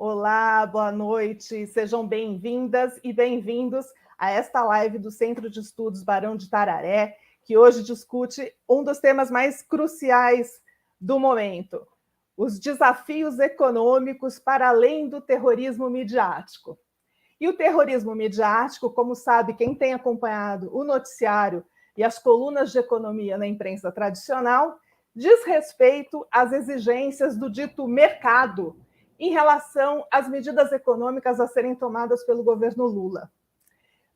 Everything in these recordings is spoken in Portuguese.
Olá, boa noite, sejam bem-vindas e bem-vindos a esta live do Centro de Estudos Barão de Itararé, que hoje discute um dos temas mais cruciais do momento, os desafios econômicos para além do terrorismo midiático. E o terrorismo midiático, como sabe quem tem acompanhado o noticiário e as colunas de economia na imprensa tradicional, diz respeito às exigências do dito mercado em relação às medidas econômicas a serem tomadas pelo governo Lula.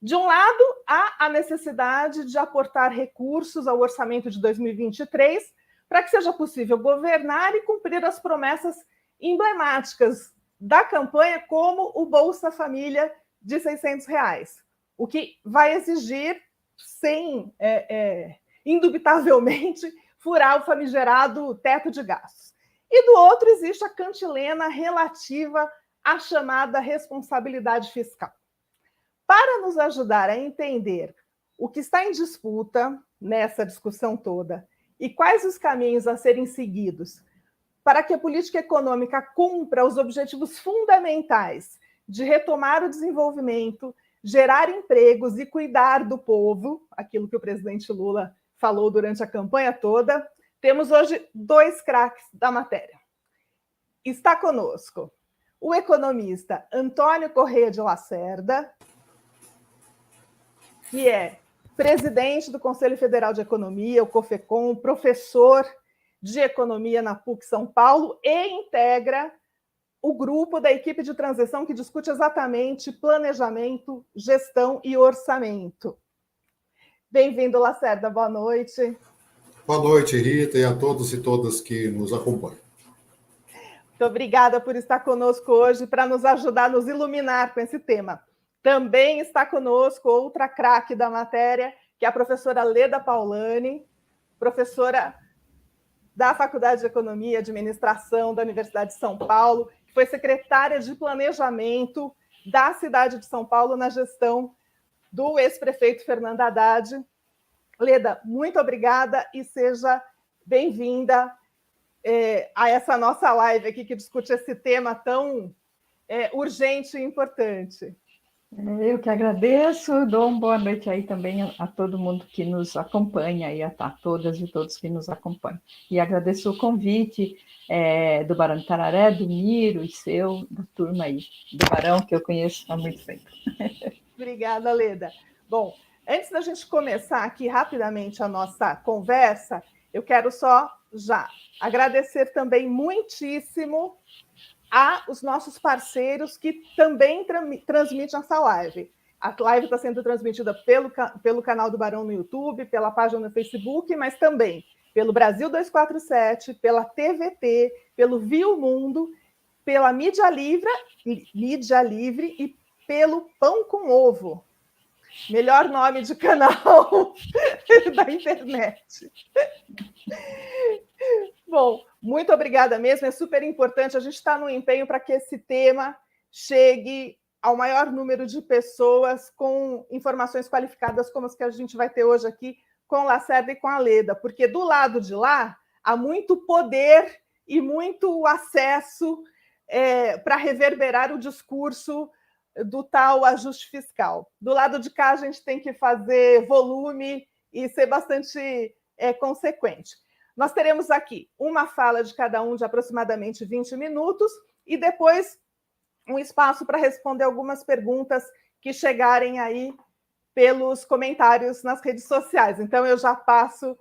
De um lado, há a necessidade de aportar recursos ao orçamento de 2023 para que seja possível governar e cumprir as promessas emblemáticas da campanha, como o Bolsa Família de R$600, o que vai exigir, indubitavelmente, furar o famigerado teto de gastos. E do outro existe a cantilena relativa à chamada responsabilidade fiscal. Para nos ajudar a entender o que está em disputa nessa discussão toda e quais os caminhos a serem seguidos para que a política econômica cumpra os objetivos fundamentais de retomar o desenvolvimento, gerar empregos e cuidar do povo, aquilo que o presidente Lula falou durante a campanha toda, temos hoje dois craques da matéria. Está conosco o economista Antônio Corrêa de Lacerda, que é presidente do Conselho Federal de Economia, o COFECOM, professor de Economia na PUC São Paulo e integra o grupo da equipe de transição que discute exatamente planejamento, gestão e orçamento. Bem-vindo, Lacerda, boa noite. Boa noite, Rita, e a todos e todas que nos acompanham. Muito obrigada por estar conosco hoje para nos ajudar, nos iluminar com esse tema. Também está conosco outra craque da matéria, que é a professora Leda Paulani, professora da Faculdade de Economia e Administração da Universidade de São Paulo, que foi secretária de Planejamento da cidade de São Paulo na gestão do ex-prefeito Fernando Haddad. Leda, muito obrigada e seja bem-vinda a essa nossa live aqui que discute esse tema tão urgente e importante. Eu que agradeço, dou uma boa noite aí também a todo mundo que nos acompanha, e a todas e todos que nos acompanham. E agradeço o convite do Barão de Itararé, do Miro e seu, da turma aí, do Barão, que eu conheço há muito tempo. Obrigada, Leda. Bom, antes da gente começar aqui rapidamente a nossa conversa, eu quero só já agradecer também muitíssimo aos nossos parceiros que também transmitem essa live. A live está sendo transmitida pelo canal do Barão no YouTube, pela página no Facebook, mas também pelo Brasil 247, pela TVT, pelo Viu Mundo, pela Mídia Livre e pelo Pão com Ovo. Melhor nome de canal da internet. Bom, muito obrigada mesmo, é super importante. A gente está no empenho para que esse tema chegue ao maior número de pessoas com informações qualificadas como as que a gente vai ter hoje aqui com o Lacerda e com a Leda, porque do lado de lá há muito poder e muito acesso para reverberar o discurso do tal ajuste fiscal. Do lado de cá, a gente tem que fazer volume e ser bastante consequente. Nós teremos aqui uma fala de cada um de aproximadamente 20 minutos e depois um espaço para responder algumas perguntas que chegarem aí pelos comentários nas redes sociais. Então, eu já passo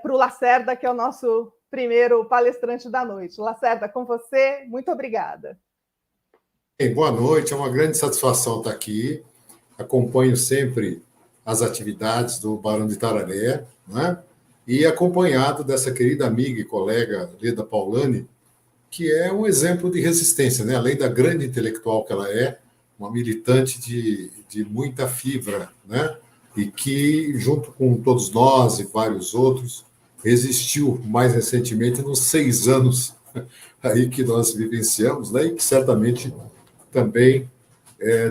para o Lacerda, que é o nosso primeiro palestrante da noite. Lacerda, com você, muito obrigada. Boa noite, é uma grande satisfação estar aqui. Acompanho sempre as atividades do Barão de Itararé, né? E acompanhado dessa querida amiga e colega Leda Paulani, que é um exemplo de resistência, né? Além da grande intelectual que ela é, uma militante de muita fibra, né? E que, junto com todos nós e vários outros, resistiu mais recentemente nos 6 anos aí que nós vivenciamos, né? E que certamente também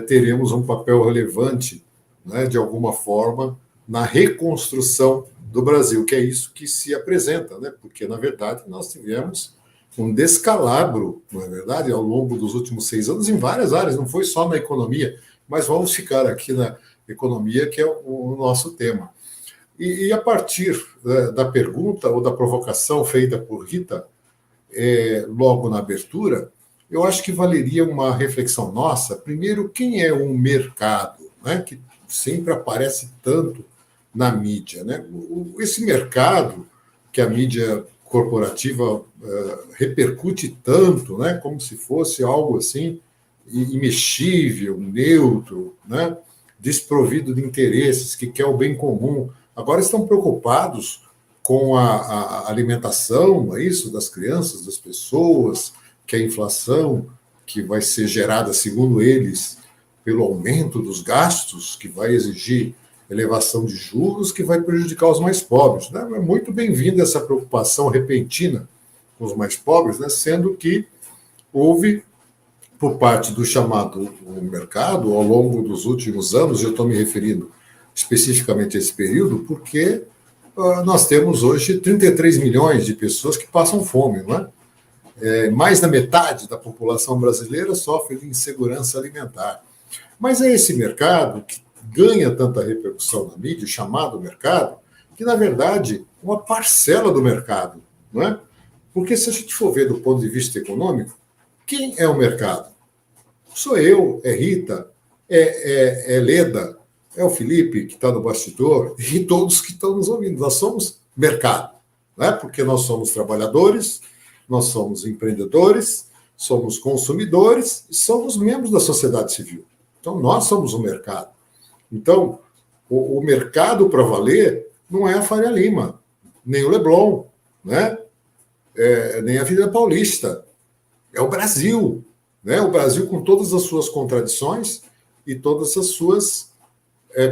teremos um papel relevante, né, de alguma forma, na reconstrução do Brasil, que é isso que se apresenta, né? Porque, na verdade, nós tivemos um descalabro, não é verdade, ao longo dos últimos 6 anos, em várias áreas, não foi só na economia, mas vamos ficar aqui na economia, que é o nosso tema. E a partir da pergunta ou da provocação feita por Rita, logo na abertura, eu acho que valeria uma reflexão nossa. Primeiro, quem é um mercado, né, que sempre aparece tanto na mídia, né? Esse mercado que a mídia corporativa repercute tanto, né, como se fosse algo assim imexível, neutro, né, desprovido de interesses, que quer o bem comum. Agora estão preocupados com a alimentação, é isso, das crianças, das pessoas, que a inflação que vai ser gerada, segundo eles, pelo aumento dos gastos, que vai exigir elevação de juros, que vai prejudicar os mais pobres. Né? É muito bem-vinda essa preocupação repentina com os mais pobres, né? Sendo que houve, por parte do chamado mercado, ao longo dos últimos anos, eu estou me referindo especificamente a esse período, porque nós temos hoje 33 milhões de pessoas que passam fome, não é? Mais da metade da população brasileira sofre de insegurança alimentar. Mas é esse mercado que ganha tanta repercussão na mídia, chamado mercado, que, na verdade, é uma parcela do mercado, não é? Porque se a gente for ver do ponto de vista econômico, quem é o mercado? Sou eu, é Rita, é Leda, é o Felipe, que está no bastidor, e todos que estão nos ouvindo. Nós somos mercado, não é? Porque nós somos trabalhadores, nós somos empreendedores, somos consumidores e somos membros da sociedade civil. Então, nós somos o mercado. Então, o mercado para valer não é a Faria Lima, nem o Leblon, né? Nem a Avenida Paulista. É o Brasil, né? O Brasil com todas as suas contradições e todas as suas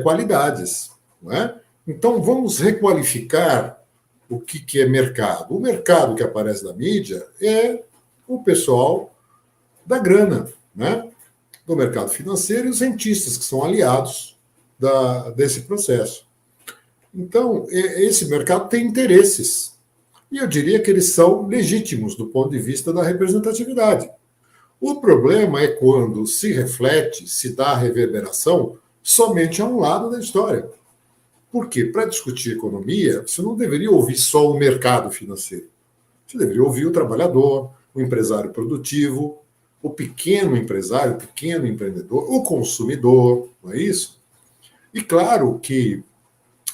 qualidades. Não é? Então, vamos requalificar o que é mercado. O mercado que aparece na mídia é o pessoal da grana, né? Do mercado financeiro e os rentistas, que são aliados desse processo. Então, esse mercado tem interesses. E eu diria que eles são legítimos do ponto de vista da representatividade. O problema é quando se reflete, se dá reverberação somente a um lado da história. Porque, para discutir economia, você não deveria ouvir só o mercado financeiro. Você deveria ouvir o trabalhador, o empresário produtivo, o pequeno empresário, o pequeno empreendedor, o consumidor, não é isso? E claro que,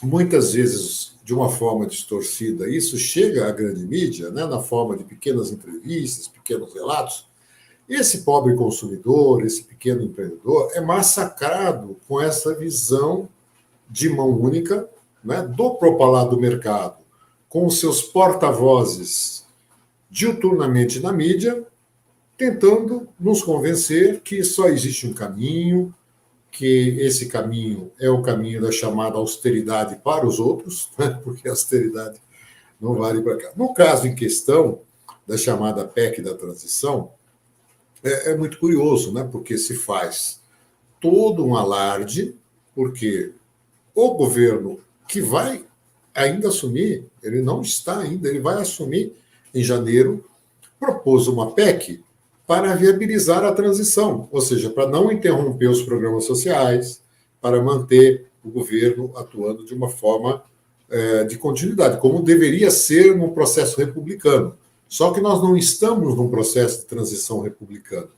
muitas vezes, de uma forma distorcida, isso chega à grande mídia, né, na forma de pequenas entrevistas, pequenos relatos. Esse pobre consumidor, esse pequeno empreendedor, é massacrado com essa visão de mão única, né, do propalar do mercado, com os seus porta-vozes diuturnamente na mídia, tentando nos convencer que só existe um caminho, que esse caminho é o caminho da chamada austeridade para os outros, né, porque a austeridade não vale para cá. No caso em questão da chamada PEC da transição, é muito curioso, né, porque se faz todo um alarde, porque o governo que vai ainda assumir, ele não está ainda, ele vai assumir em janeiro, propôs uma PEC para viabilizar a transição, ou seja, para não interromper os programas sociais, para manter o governo atuando de uma forma de continuidade, como deveria ser num processo republicano. Só que nós não estamos num processo de transição republicano.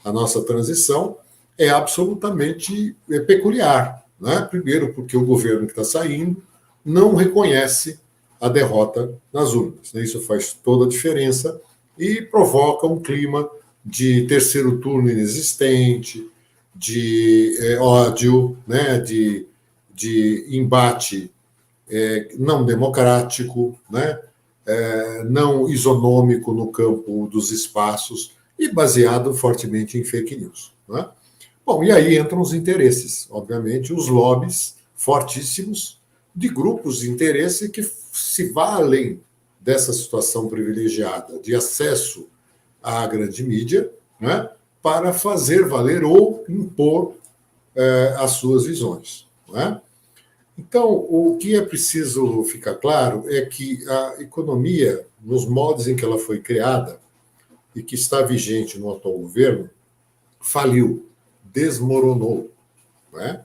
A nossa transição é absolutamente peculiar, né? Primeiro, porque o governo que está saindo não reconhece a derrota nas urnas. Isso faz toda a diferença e provoca um clima de terceiro turno inexistente, de ódio, né, de embate não democrático, né, não isonômico no campo dos espaços e baseado fortemente em fake news. Né? Bom, e aí entram os interesses, obviamente, os lobbies fortíssimos de grupos de interesse que se vá além dessa situação privilegiada de acesso à grande mídia, né, para fazer valer ou impor as suas visões. Né? Então, o que é preciso ficar claro é que a economia, nos moldes em que ela foi criada, e que está vigente no atual governo faliu, desmoronou, não é?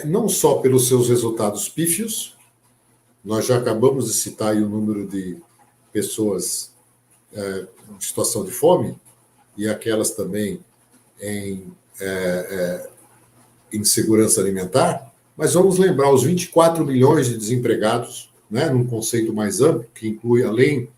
Não só pelos seus resultados pífios, nós já acabamos de citar aí o número de pessoas em situação de fome e aquelas também em insegurança alimentar, mas vamos lembrar os 24 milhões de desempregados, né, num conceito mais amplo, que inclui, além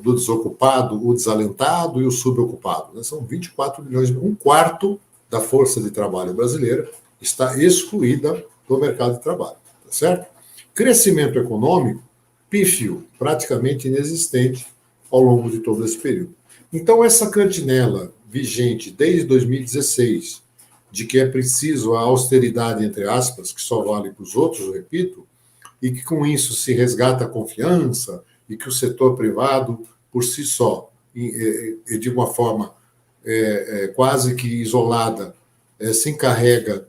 do desocupado, o desalentado e o subocupado. Né? São 24 milhões, um quarto da força de trabalho brasileira está excluída do mercado de trabalho, tá certo? Crescimento econômico pífio, praticamente inexistente ao longo de todo esse período. Então, essa cantinela vigente desde 2016, de que é preciso a austeridade, entre aspas, que só vale para os outros, eu repito, e que com isso se resgata a confiança, e que o setor privado, por si só, e de uma forma quase que isolada, se encarrega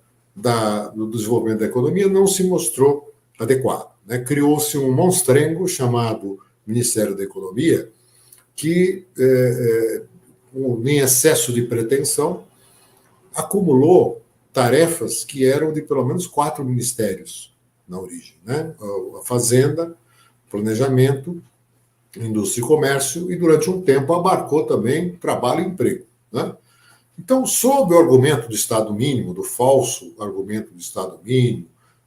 do desenvolvimento da economia, não se mostrou adequado. Né? Criou-se um monstrengo chamado Ministério da Economia, que, em excesso de pretensão, acumulou tarefas que eram de pelo menos 4 ministérios na origem. Né? A Fazenda, Planejamento, Indústria e Comércio, e durante um tempo abarcou também trabalho e emprego. Né? Então, sob o argumento do Estado mínimo, do falso argumento do Estado mínimo,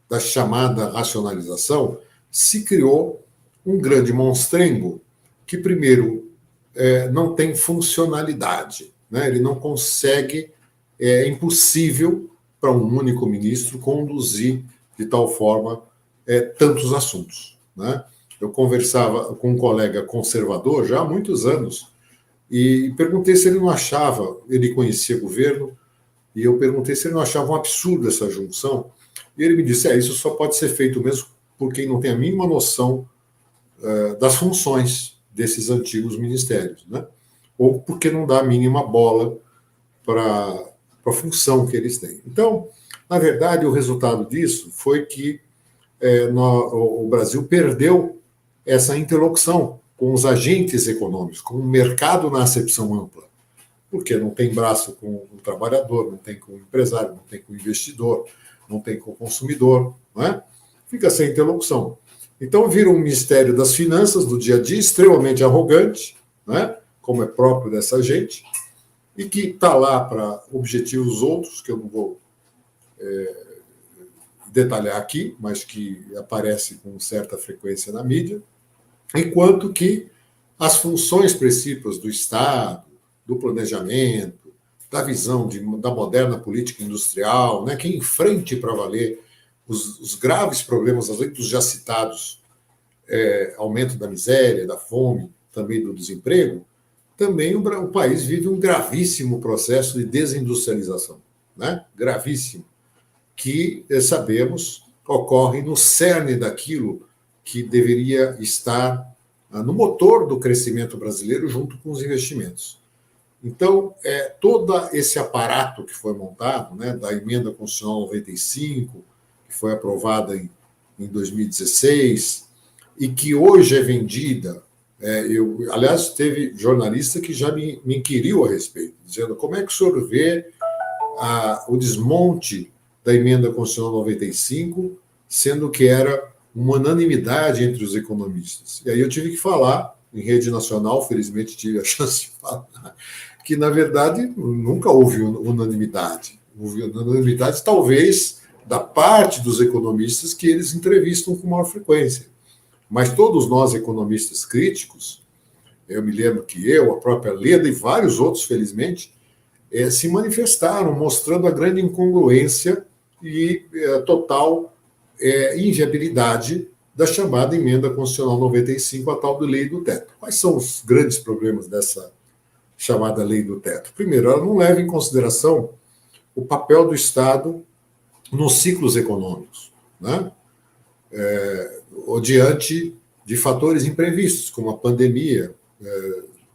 da chamada racionalização, se criou um grande monstrengo que, primeiro, não tem funcionalidade. Né? Ele não consegue, é impossível para um único ministro conduzir de tal forma tantos assuntos. Né? Eu conversava com um colega conservador já há muitos anos e perguntei se ele não achava, ele conhecia o governo, e eu perguntei se ele não achava um absurdo essa junção, e ele me disse, isso só pode ser feito mesmo por quem não tem a mínima noção das funções desses antigos ministérios, né? Ou porque não dá a mínima bola para a função que eles têm. Então, na verdade, o resultado disso foi que o Brasil perdeu essa interlocução com os agentes econômicos, com o mercado na acepção ampla, porque não tem braço com o trabalhador, não tem com o empresário, não tem com o investidor, não tem com o consumidor, não é? Fica sem interlocução. Então vira um Ministério das Finanças do dia a dia extremamente arrogante, né? Como é próprio dessa gente, e que está lá para objetivos outros, que eu não vou detalhar aqui, mas que aparece com certa frequência na mídia, enquanto que as funções principais do Estado, do planejamento, da visão da moderna política industrial, né, que enfrente para valer os graves problemas, além dos já citados, aumento da miséria, da fome, também do desemprego, também o país vive um gravíssimo processo de desindustrialização, né, gravíssimo, que sabemos ocorre no cerne daquilo que deveria estar no motor do crescimento brasileiro junto com os investimentos. Então, todo esse aparato que foi montado, né, da Emenda Constitucional 95, que foi aprovada em 2016, e que hoje é vendida, aliás, teve jornalista que já me inquiriu a respeito, dizendo como é que o senhor vê o desmonte da Emenda Constitucional 95, sendo que era uma unanimidade entre os economistas. E aí eu tive que falar, em rede nacional, felizmente tive a chance de falar, que, na verdade, nunca houve unanimidade. Houve unanimidade, talvez, da parte dos economistas que eles entrevistam com maior frequência. Mas todos nós, economistas críticos, eu me lembro que a própria Leda e vários outros, felizmente, se manifestaram, mostrando a grande incongruência e total inviabilidade da chamada Emenda Constitucional 95, a tal de Lei do Teto. Quais são os grandes problemas dessa chamada Lei do Teto? Primeiro, ela não leva em consideração o papel do Estado nos ciclos econômicos, né? Ou diante de fatores imprevistos, como a pandemia,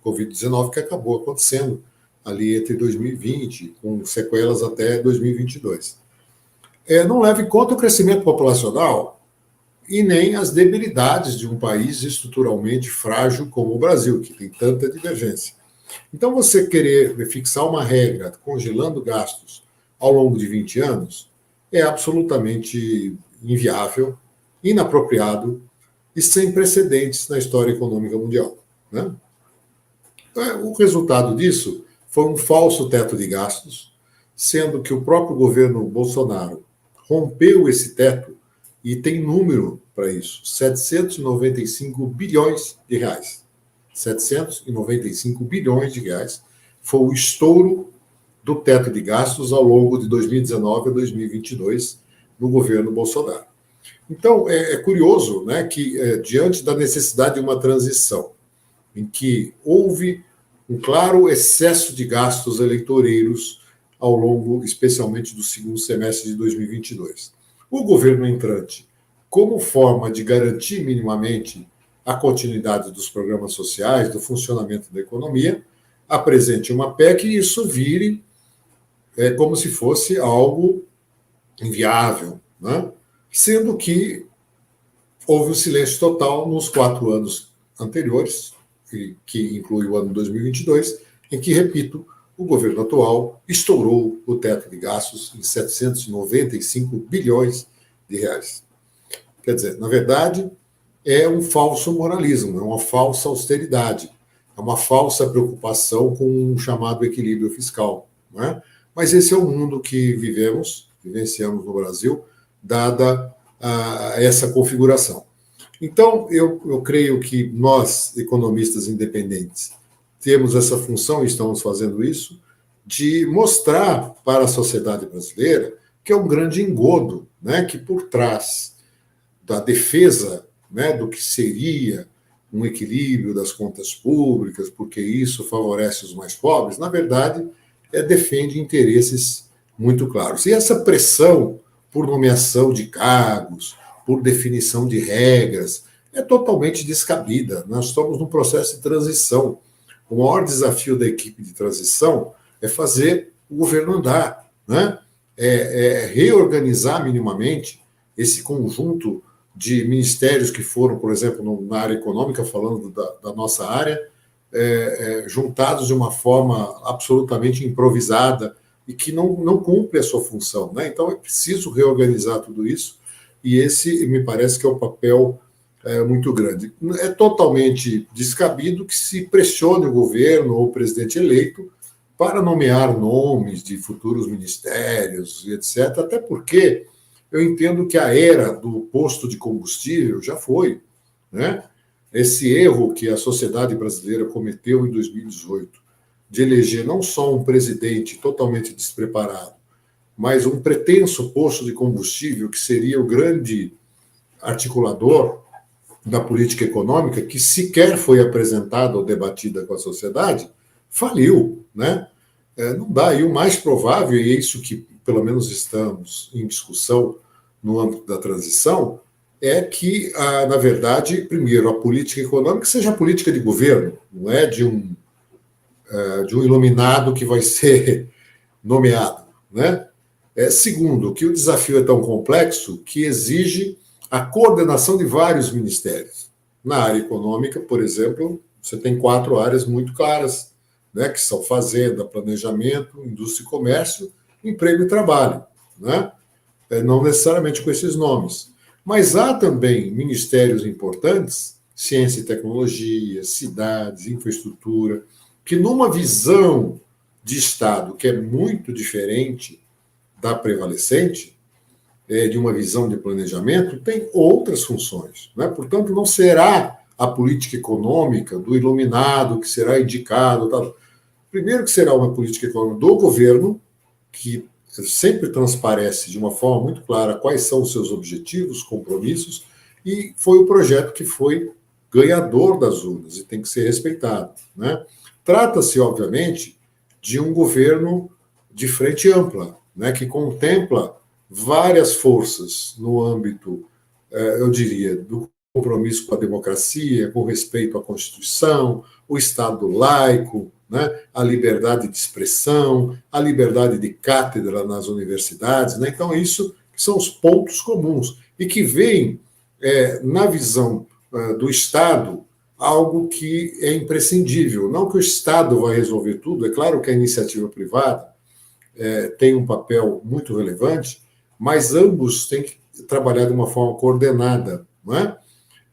Covid-19, que acabou acontecendo ali entre 2020, com sequelas até 2022. Não leva em conta o crescimento populacional, e nem as debilidades de um país estruturalmente frágil como o Brasil, que tem tanta divergência. Então, você querer fixar uma regra congelando gastos ao longo de 20 anos é absolutamente inviável, inapropriado e sem precedentes na história econômica mundial, né? O resultado disso foi um falso teto de gastos, sendo que o próprio governo Bolsonaro rompeu esse teto e tem número para isso, 795 bilhões de reais. 795 bilhões de reais foi o estouro do teto de gastos ao longo de 2019 a 2022 no governo Bolsonaro. Então, é curioso, né, que diante da necessidade de uma transição, em que houve um claro excesso de gastos eleitoreiros ao longo, especialmente do segundo semestre de 2022, o governo entrante, como forma de garantir minimamente a continuidade dos programas sociais, do funcionamento da economia, apresente uma PEC e isso vire como se fosse algo inviável, né? Sendo que houve um silêncio total nos 4 anos anteriores, que inclui o ano 2022, em que, repito, o governo atual estourou o teto de gastos em 795 bilhões de reais. Quer dizer, na verdade, é um falso moralismo, é uma falsa austeridade, é uma falsa preocupação com um chamado equilíbrio fiscal, não é? Mas esse é o mundo que vivenciamos no Brasil, dada essa configuração. Então, eu creio que nós, economistas independentes, temos essa função, e estamos fazendo isso, de mostrar para a sociedade brasileira que é um grande engodo, né, que por trás da defesa, né, do que seria um equilíbrio das contas públicas, porque isso favorece os mais pobres, na verdade, defende interesses muito claros. E essa pressão por nomeação de cargos, por definição de regras, é totalmente descabida. Nós estamos num processo de transição. O maior desafio da equipe de transição é fazer o governo andar, né? Reorganizar minimamente esse conjunto de ministérios que foram, por exemplo, na área econômica, falando da nossa área, juntados de uma forma absolutamente improvisada e que não cumpre a sua função, né? Então, é preciso reorganizar tudo isso e esse, me parece que é um papel muito grande. É totalmente descabido que se pressione o governo ou o presidente eleito para nomear nomes de futuros ministérios e etc., até porque eu entendo que a era do posto de combustível já foi, né? Esse erro que a sociedade brasileira cometeu em 2018, de eleger não só um presidente totalmente despreparado, mas um pretenso posto de combustível que seria o grande articulador da política econômica, que sequer foi apresentada ou debatida com a sociedade, faliu, né? Não dá. E o mais provável, e é isso que pelo menos estamos em discussão no âmbito da transição, é que, na verdade, primeiro, a política econômica seja a política de governo, não é de um iluminado que vai ser nomeado, né? Segundo, que o desafio é tão complexo que exige a coordenação de vários ministérios. Na área econômica, por exemplo, você tem 4 áreas muito claras, né, que são Fazenda, Planejamento, Indústria e Comércio, Emprego e Trabalho, né? Não necessariamente com esses nomes. Mas há também ministérios importantes, Ciência e Tecnologia, Cidades, Infraestrutura, que numa visão de Estado que é muito diferente da prevalecente, de uma visão de planejamento, tem outras funções, né? Portanto, não será a política econômica do iluminado que será indicado. Tal. Primeiro que será uma política econômica do governo, que sempre transparece de uma forma muito clara quais são os seus objetivos, compromissos, e foi o projeto que foi ganhador das urnas e tem que ser respeitado, né? Trata-se, obviamente, de um governo de frente ampla, né, que contempla várias forças no âmbito, eu diria, do compromisso com a democracia, com respeito à Constituição, o Estado laico, né, a liberdade de expressão, a liberdade de cátedra nas universidades, né? Então, isso são os pontos comuns e que vêm na visão do Estado, algo que é imprescindível. Não que o Estado vai resolver tudo, é claro que a iniciativa privada tem um papel muito relevante, mas ambos têm que trabalhar de uma forma coordenada, não é?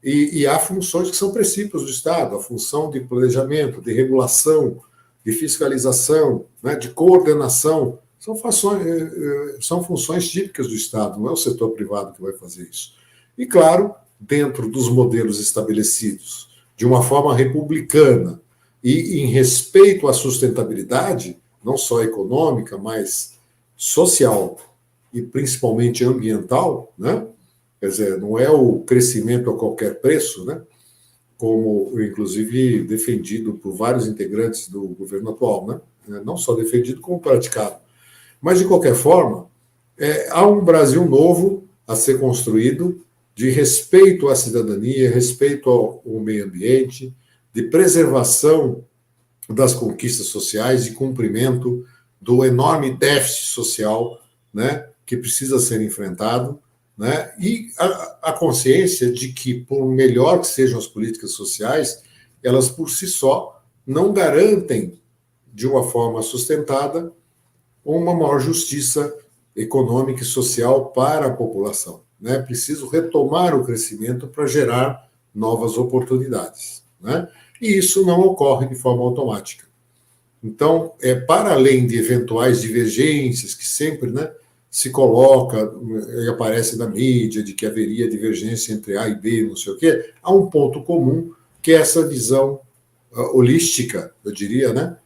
E há funções que são princípios do Estado, a função de planejamento, de regulação, de fiscalização, né, de coordenação, são funções típicas do Estado, não é o setor privado que vai fazer isso. E, claro, dentro dos modelos estabelecidos, de uma forma republicana e em respeito à sustentabilidade, não só econômica, mas social e principalmente ambiental, né? Quer dizer, não é o crescimento a qualquer preço, né? Como, inclusive, defendido por vários integrantes do governo atual, né? Não só defendido, como praticado. Mas, de qualquer forma, há um Brasil novo a ser construído, de respeito à cidadania, respeito ao meio ambiente, de preservação das conquistas sociais, de cumprimento do enorme déficit social, né, que precisa ser enfrentado, né, e a consciência de que, por melhor que sejam as políticas sociais, elas por si só não garantem, de uma forma sustentada, uma maior justiça econômica e social para a população. Né? Preciso retomar o crescimento para gerar novas oportunidades. Né? E isso não ocorre de forma automática. Então, para além de eventuais divergências que sempre, né, se coloca e aparece na mídia de que haveria divergência entre A e B, não sei o quê, há um ponto comum que é essa visão holística, eu diria, né,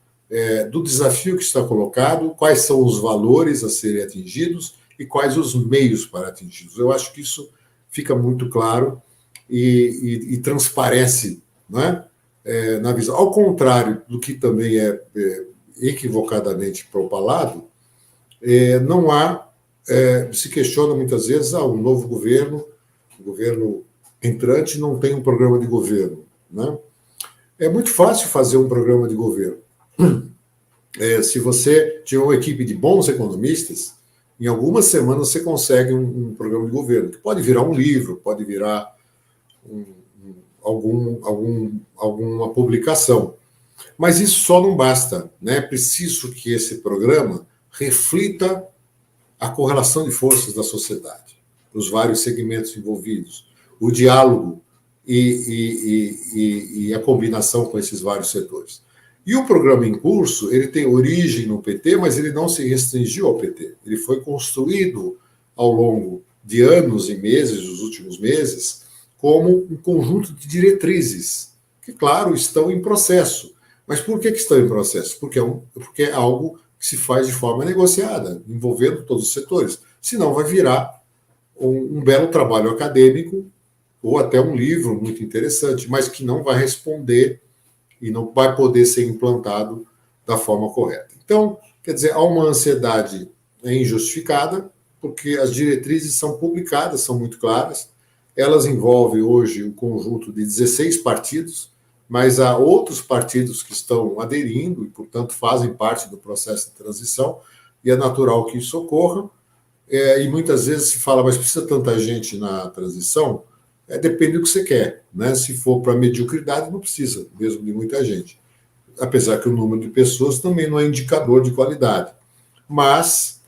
do desafio que está colocado, quais são os valores a serem atingidos e quais os meios para atingi-los. Eu acho que isso fica muito claro e transparece, não é? Na visão. Ao contrário do que também é equivocadamente propalado, não há, se questiona muitas vezes, um novo governo, o governo entrante não tem um programa de governo. Né? É muito fácil fazer um programa de governo. Se você tiver uma equipe de bons economistas, em algumas semanas você consegue um programa de governo, que pode virar um livro, pode virar alguma publicação. Mas isso só não basta. Né? É preciso que esse programa reflita a correlação de forças da sociedade, os vários segmentos envolvidos, o diálogo e a combinação com esses vários setores. E o programa em curso, ele tem origem no PT, mas ele não se restringiu ao PT. Ele foi construído ao longo de anos e meses, os últimos meses, como um conjunto de diretrizes, que, claro, estão em processo. Mas por que estão em processo? Porque é algo que se faz de forma negociada, envolvendo todos os setores. Senão vai virar um belo trabalho acadêmico ou até um livro muito interessante, mas que não vai responder e não vai poder ser implantado da forma correta. Então, quer dizer, há uma ansiedade injustificada, porque as diretrizes são publicadas, são muito claras, elas envolvem hoje um conjunto de 16 partidos, mas há outros partidos que estão aderindo e, portanto, fazem parte do processo de transição, e é natural que isso ocorra, e muitas vezes se fala, mas precisa tanta gente na transição? Depende do que você quer. Né? Se for para mediocridade, não precisa, mesmo de muita gente. Apesar que o número de pessoas também não é indicador de qualidade. Mas,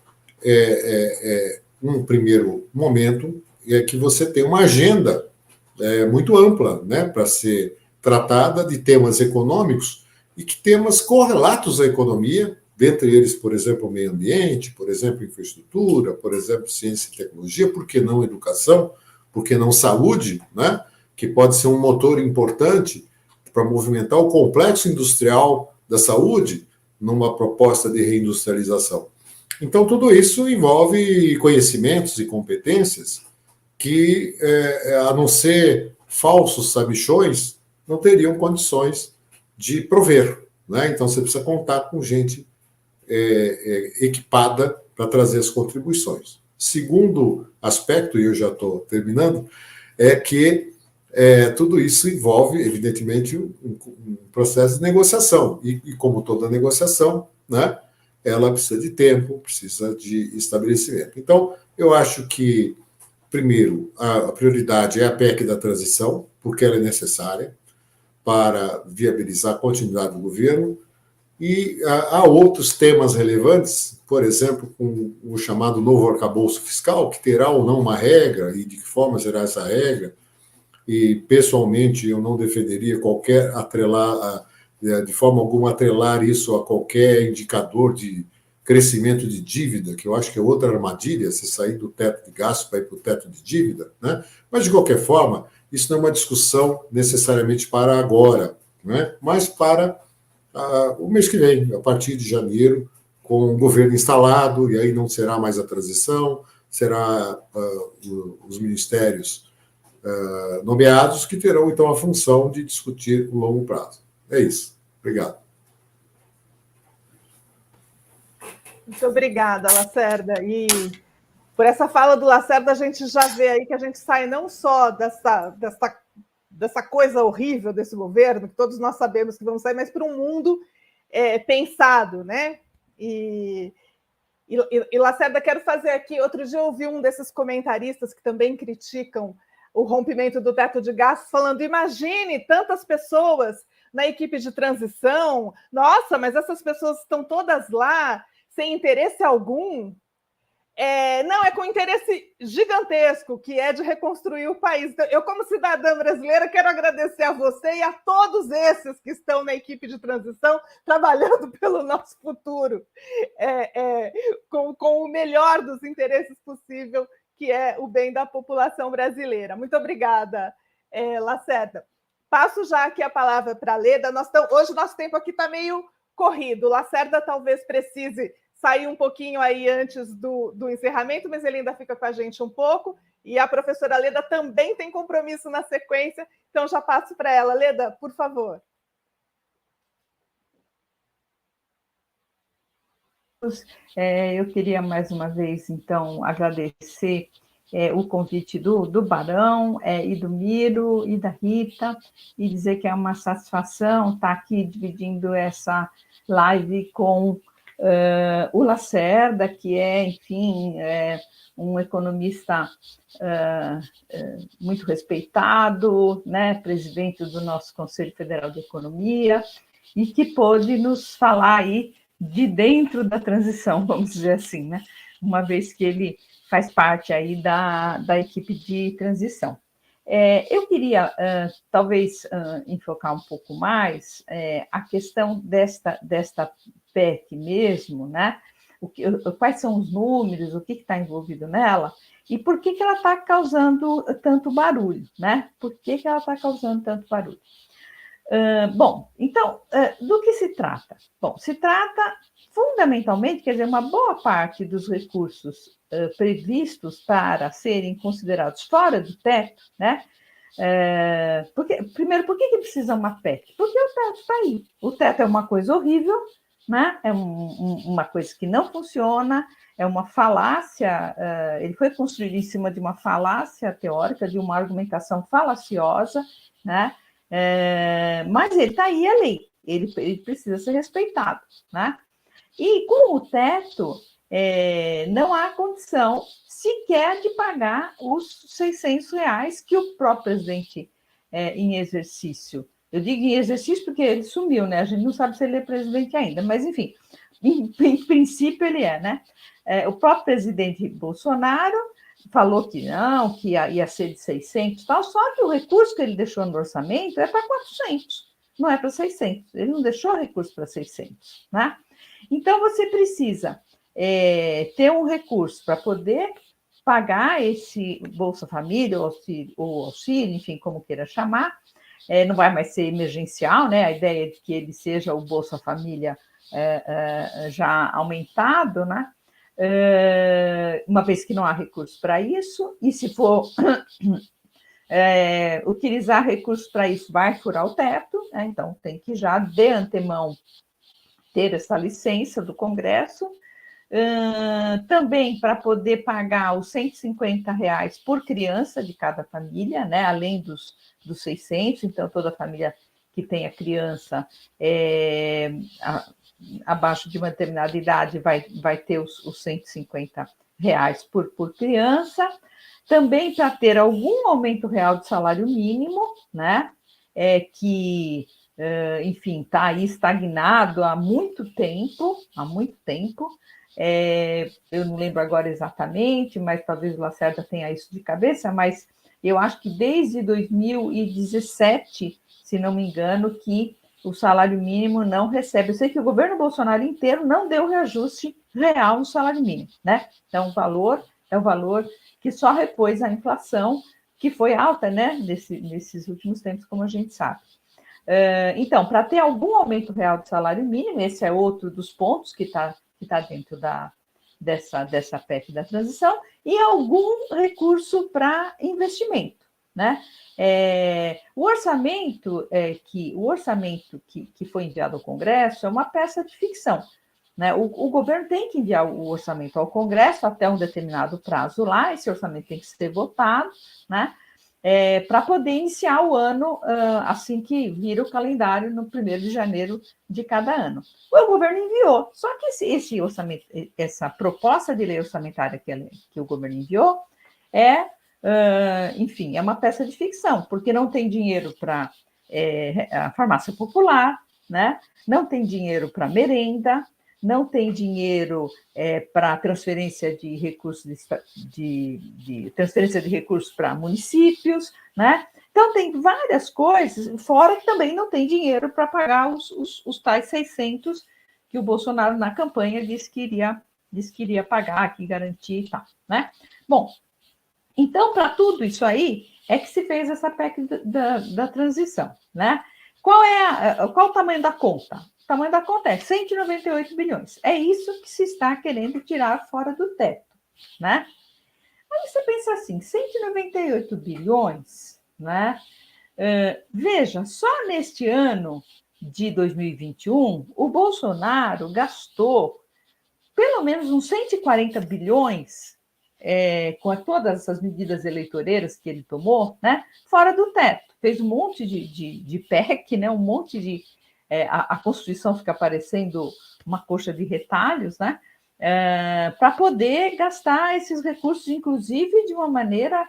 um primeiro momento é que você tem uma agenda muito ampla, né, para ser tratada de temas econômicos e que temas correlatos à economia, dentre eles, por exemplo, o meio ambiente, por exemplo, infraestrutura, por exemplo, ciência e tecnologia, por que não educação, por que não saúde, né, que pode ser um motor importante para movimentar o complexo industrial da saúde numa proposta de reindustrialização. Então, tudo isso envolve conhecimentos e competências que, a não ser falsos sabichões, não teriam condições de prover. Né? Então, você precisa contar com gente equipada para trazer as contribuições. Segundo aspecto, e eu já estou terminando, é que tudo isso envolve, evidentemente, um processo de negociação. E como toda negociação, né, ela precisa de tempo, precisa de estabelecimento. Então, eu acho que primeiro, a prioridade é a PEC da transição, porque ela é necessária para viabilizar a continuidade do governo, e há outros temas relevantes, por exemplo, com o chamado novo arcabouço fiscal, que terá ou não uma regra, e de que forma será essa regra, e, pessoalmente, eu não defenderia qualquer de forma alguma, atrelar isso a qualquer indicador de crescimento de dívida, que eu acho que é outra armadilha, se sair do teto de gasto para ir para o teto de dívida, né? Mas, de qualquer forma, isso não é uma discussão necessariamente para agora, né? Mas para o mês que vem, a partir de janeiro, com o governo instalado, e aí não será mais a transição, será os ministérios nomeados, que terão, então, a função de discutir o longo prazo. É isso. Obrigado. Muito obrigada, Lacerda. E por essa fala do Lacerda, a gente já vê aí que a gente sai não só dessa coisa horrível desse governo, que todos nós sabemos que vamos sair, mas para um mundo pensado, né? E Lacerda, quero fazer aqui, outro dia eu ouvi um desses comentaristas que também criticam o rompimento do teto de gastos, falando, imagine tantas pessoas na equipe de transição, nossa, mas essas pessoas estão todas lá, sem interesse algum. Não, é com interesse gigantesco, que é de reconstruir o país. Então, eu, como cidadã brasileira, quero agradecer a você e a todos esses que estão na equipe de transição, trabalhando pelo nosso futuro, com o melhor dos interesses possível, que é o bem da população brasileira. Muito obrigada, Lacerda. Passo já aqui a palavra para a Leda. Hoje o nosso tempo aqui está meio corrido. Lacerda talvez precise sair um pouquinho aí antes do encerramento, mas ele ainda fica com a gente um pouco. E a professora Leda também tem compromisso na sequência, então já passo para ela. Leda, por favor. Eu queria mais uma vez, então, agradecer o convite do Barão e do Miro e da Rita, e dizer que é uma satisfação estar aqui dividindo essa live com o Lacerda, que é, enfim, um economista muito respeitado, né, presidente do nosso Conselho Federal de Economia, e que pôde nos falar aí de dentro da transição, vamos dizer assim, né, uma vez que ele faz parte aí da equipe de transição. Eu queria, talvez, enfocar um pouco mais a questão desta PEC mesmo, né? Quais são os números, o que está envolvido nela, e por que ela está causando tanto barulho, né? Por que ela está causando tanto barulho? Bom, então, do que se trata? Bom, se trata fundamentalmente, quer dizer, uma boa parte dos recursos previstos para serem considerados fora do teto, né? Primeiro, por que precisa uma PEC? Porque o teto está aí. O teto é uma coisa horrível, né? É uma coisa que não funciona, é uma falácia, ele foi construído em cima de uma falácia teórica, de uma argumentação falaciosa, né? Mas ele está aí, a lei, ele precisa ser respeitado, né? E com o teto, não há condição sequer de pagar os R$600 que o próprio presidente em exercício, eu digo em exercício porque ele sumiu, né? A gente não sabe se ele é presidente ainda, mas, enfim, em princípio ele é, né? O próprio presidente Bolsonaro falou que não, que ia ser de 600 e tal, só que o recurso que ele deixou no orçamento é para 400, não é para 600. Ele não deixou recurso para 600, né? Então, você precisa ter um recurso para poder pagar esse Bolsa Família, ou auxílio, enfim, como queira chamar. Não vai mais ser emergencial, né? A ideia é de que ele seja o Bolsa Família já aumentado, né? Uma vez que não há recurso para isso, e se for utilizar recursos para isso, vai furar o teto, né? Então tem que já, de antemão, ter essa licença do Congresso, também para poder pagar os R$150 por criança de cada família, né? Além dos 600, então toda família que tenha criança abaixo de uma determinada idade vai ter os R$150 reais por criança, também para ter algum aumento real de salário mínimo, né? Enfim, está aí estagnado há muito tempo, eu não lembro agora exatamente, mas talvez o Lacerda tenha isso de cabeça, mas eu acho que desde 2017, se não me engano, que o salário mínimo não recebe. Eu sei que o governo Bolsonaro inteiro não deu reajuste real no salário mínimo, né? Então, o valor é o valor que só repôs a inflação, que foi alta, né, nesses últimos tempos, como a gente sabe. Então, para ter algum aumento real de salário mínimo, esse é outro dos pontos que está dentro dessa PEC da transição, e algum recurso para investimento, né? O orçamento que foi enviado ao Congresso é uma peça de ficção, né? O governo tem que enviar o orçamento ao Congresso até um determinado prazo lá, esse orçamento tem que ser votado, né? Para poder iniciar o ano assim que vira o calendário no 1º de janeiro de cada ano. O governo enviou, só que esse orçamento, essa proposta de lei orçamentária que o governo enviou enfim, é uma peça de ficção, porque não tem dinheiro para a farmácia popular, né? Não tem dinheiro para merenda, não tem dinheiro para transferência de recursos transferência de recursos para municípios, né? Então tem várias coisas, fora que também não tem dinheiro para pagar os tais 600 que o Bolsonaro na campanha disse que iria pagar, que garantir e tal, né? Bom, então para tudo isso aí é que se fez essa PEC da transição, né? Qual o tamanho da conta? O tamanho da conta é 198 bilhões. É isso que se está querendo tirar fora do teto, né? Aí você pensa assim, 198 bilhões, né? Veja, só neste ano de 2021, o Bolsonaro gastou pelo menos uns 140 bilhões com todas essas medidas eleitoreiras que ele tomou, né? Fora do teto. Fez um monte de PEC, né? Um monte de... a Constituição fica parecendo uma coxa de retalhos, né? Para poder gastar esses recursos, inclusive de uma maneira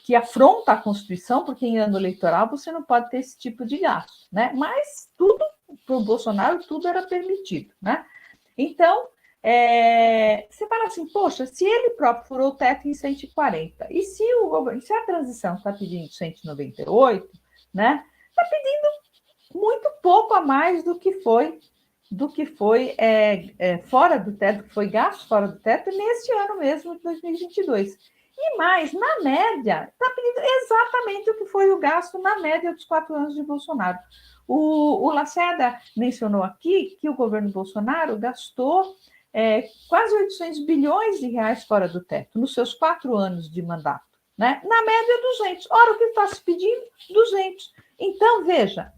que afronta a Constituição, porque em ano eleitoral você não pode ter esse tipo de gasto, né? Mas tudo, para o Bolsonaro, tudo era permitido, né? Então, você fala assim, poxa, se ele próprio furou o teto em 140, e se a transição está pedindo 198, né? Está pedindo muito pouco a mais do que foi fora do teto, que foi gasto fora do teto neste ano mesmo, de 2022. E mais, na média, está pedindo exatamente o que foi o gasto na média dos 4 anos de Bolsonaro. O Lacerda mencionou aqui que o governo Bolsonaro gastou quase 800 bilhões de reais fora do teto, nos seus 4 anos de mandato, né? Na média, 200. Ora, o que está se pedindo? 200. Então, veja,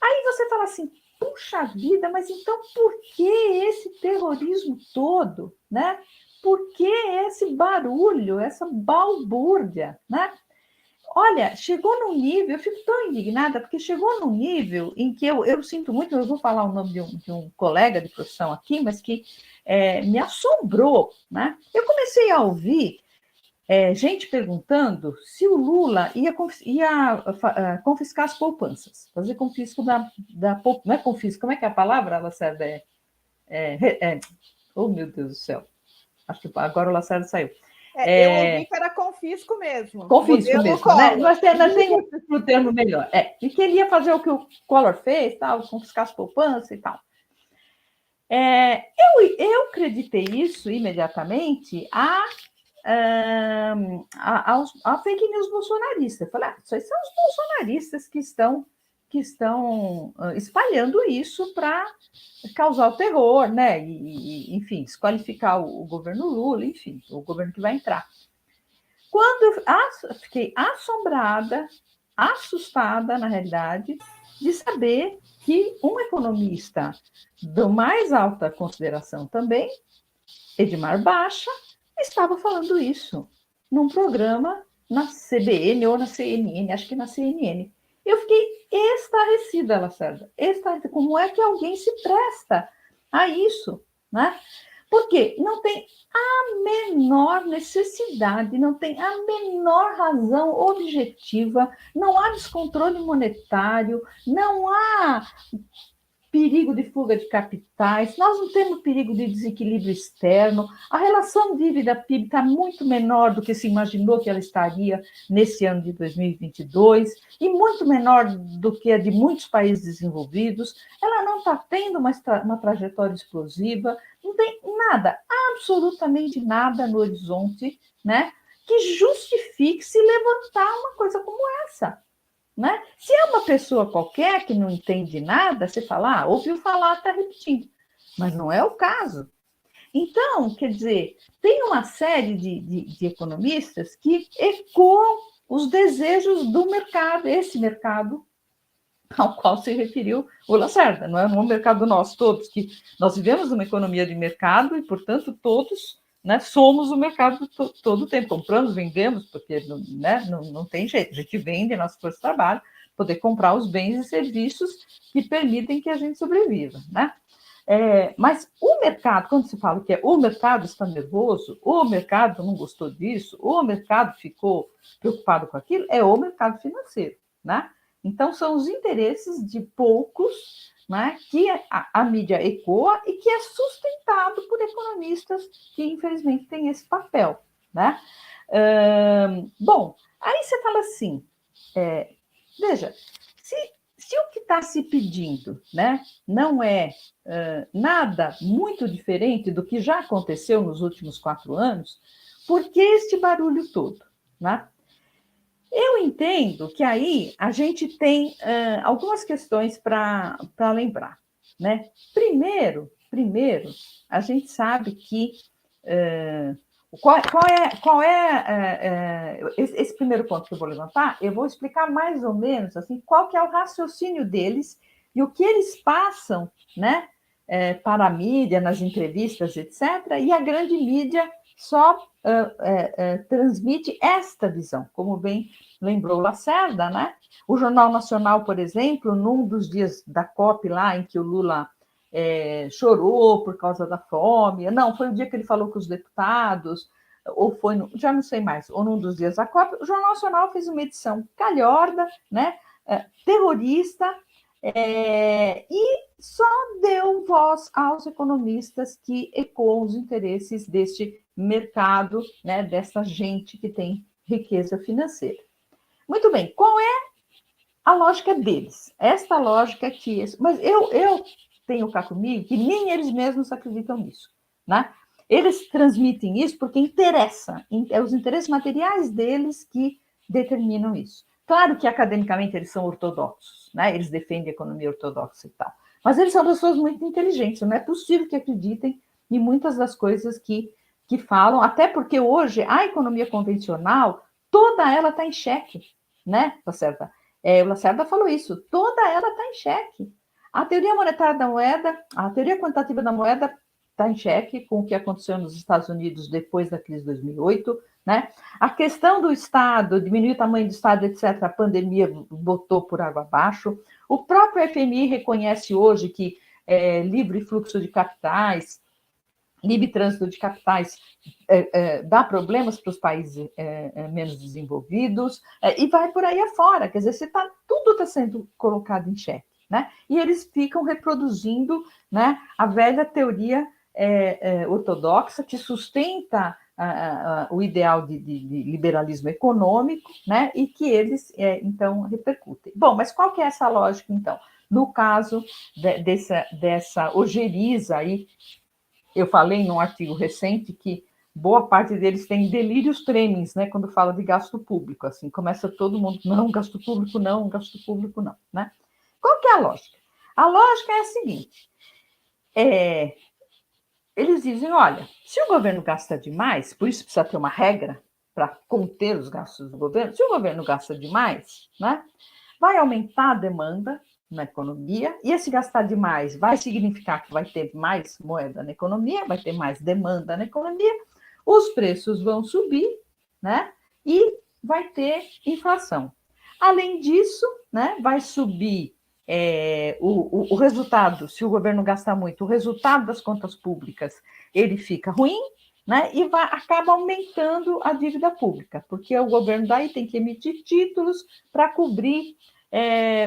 aí você fala assim, puxa vida, mas então por que esse terrorismo todo, né? Por que esse barulho, essa balbúrdia, né? Olha, chegou num nível, eu fico tão indignada, porque chegou num nível em que eu sinto muito, eu vou falar o nome de um colega de profissão aqui, mas que me assombrou, né? Eu comecei a ouvir gente perguntando se o Lula ia confiscar as poupanças, fazer confisco da poupança, não é confisco, como é que é a palavra, Lacerda? Oh, meu Deus do céu, acho que agora o Lacerda saiu. Eu ouvi que era confisco mesmo. Confisco mesmo, né? Nós temos um termo melhor. E que ele ia fazer o que o Collor fez, tal, confiscar as poupanças e tal. Eu acreditei isso imediatamente a fake news bolsonarista. Eu falei, isso aí são os bolsonaristas que estão espalhando isso para causar o terror, né? Enfim, desqualificar o governo Lula, enfim, o governo que vai entrar. Quando eu fiquei assombrada, assustada, na realidade, de saber que um economista da mais alta consideração também, Edmar Baixa, estava falando isso num programa na CBN ou na CNN, acho que na CNN. Eu fiquei estarrecida, Lacerda. Como é que alguém se presta a isso, né? Por quê? Não tem a menor necessidade, não tem a menor razão objetiva, não há descontrole monetário, não há perigo de fuga de capitais, nós não temos perigo de desequilíbrio externo, a relação dívida-PIB está muito menor do que se imaginou que ela estaria nesse ano de 2022, e muito menor do que a de muitos países desenvolvidos, ela não está tendo uma trajetória explosiva, não tem nada, absolutamente nada no horizonte, né, que justifique se levantar uma coisa como essa. Né? Se é uma pessoa qualquer que não entende nada, você fala, ouviu falar, está repetindo. Mas não é o caso. Então, quer dizer, tem uma série de economistas que ecoam os desejos do mercado, esse mercado ao qual se referiu o Lacerda, não é um mercado nosso todos, que nós vivemos uma economia de mercado e, portanto, todos, né, somos o mercado todo o tempo, compramos, vendemos, porque, né, não tem jeito, a gente vende nosso esforço de trabalho, poder comprar os bens e serviços que permitem que a gente sobreviva, né? Mas o mercado, quando se fala que o mercado está nervoso, o mercado não gostou disso, o mercado ficou preocupado com aquilo, é o mercado financeiro, né? Então, são os interesses de poucos, né, que a mídia ecoa e que é sustentado por economistas que, infelizmente, têm esse papel. Né? Bom, aí você fala assim, veja, se o que está se pedindo, né, não é nada muito diferente do que já aconteceu nos últimos 4 anos, por que este barulho todo? Né? Eu entendo que aí a gente tem algumas questões para lembrar. Né? Primeiro, a gente sabe que qual é esse primeiro ponto que eu vou levantar, eu vou explicar mais ou menos assim, qual que é o raciocínio deles e o que eles passam, né, para a mídia, nas entrevistas, etc., e a grande mídia só transmite esta visão, como bem lembrou Lacerda, né? O Jornal Nacional, por exemplo, num dos dias da COP lá, em que o Lula chorou por causa da fome, não, foi o dia que ele falou com os deputados, ou foi, já não sei mais, ou num dos dias da COP, o Jornal Nacional fez uma edição calhorda, né? Terrorista, e só deu voz aos economistas que ecoam os interesses deste mercado, né, dessa gente que tem riqueza financeira. Muito bem, qual é a lógica deles? Esta lógica aqui, mas eu tenho cá comigo que nem eles mesmos acreditam nisso, né? Eles transmitem isso porque interessa, é os interesses materiais deles que determinam isso. Claro que academicamente eles são ortodoxos, né? Eles defendem a economia ortodoxa e tal, mas eles são pessoas muito inteligentes, não é possível que acreditem em muitas das coisas que falam, até porque hoje a economia convencional, toda ela está em xeque, né, Lacerda? O Lacerda falou isso, toda ela está em xeque. A teoria monetária da moeda, a teoria quantitativa da moeda está em xeque com o que aconteceu nos Estados Unidos depois da crise de 2008, né? A questão do Estado, diminuir o tamanho do Estado, etc., a pandemia botou por água abaixo. O próprio FMI reconhece hoje que livre fluxo de capitais, livre trânsito de capitais dá problemas para os países menos desenvolvidos, e vai por aí afora, quer dizer, tudo está sendo colocado em xeque, né? E eles ficam reproduzindo, né, a velha teoria ortodoxa que sustenta o ideal de liberalismo econômico, né, e que eles, então, repercutem. Bom, mas qual que é essa lógica, então? No caso dessa ojeriza aí, eu falei num artigo recente que boa parte deles tem delírios tremens, né, quando fala de gasto público, assim, começa todo mundo, não, gasto público não, gasto público não, né? Qual que é a lógica? A lógica é a seguinte, eles dizem, olha, se o governo gasta demais, por isso precisa ter uma regra para conter os gastos do governo, se o governo gasta demais, né, vai aumentar a demanda na economia, e esse gastar demais vai significar que vai ter mais moeda na economia, vai ter mais demanda na economia, os preços vão subir, né, e vai ter inflação. Além disso, né, vai subir o resultado, se o governo gastar muito, o resultado das contas públicas, ele fica ruim, né? E acaba aumentando a dívida pública, porque o governo daí tem que emitir títulos para cobrir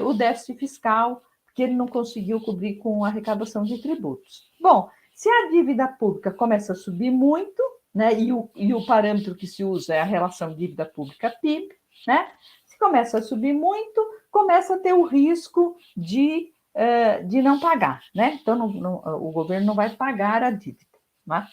o déficit fiscal, que ele não conseguiu cobrir com a arrecadação de tributos. Bom, se a dívida pública começa a subir muito, né? E o parâmetro que se usa é a relação dívida pública-PIB, né? Se começa a subir muito, começa a ter o risco de não pagar, né? Então, o governo não vai pagar a dívida, né?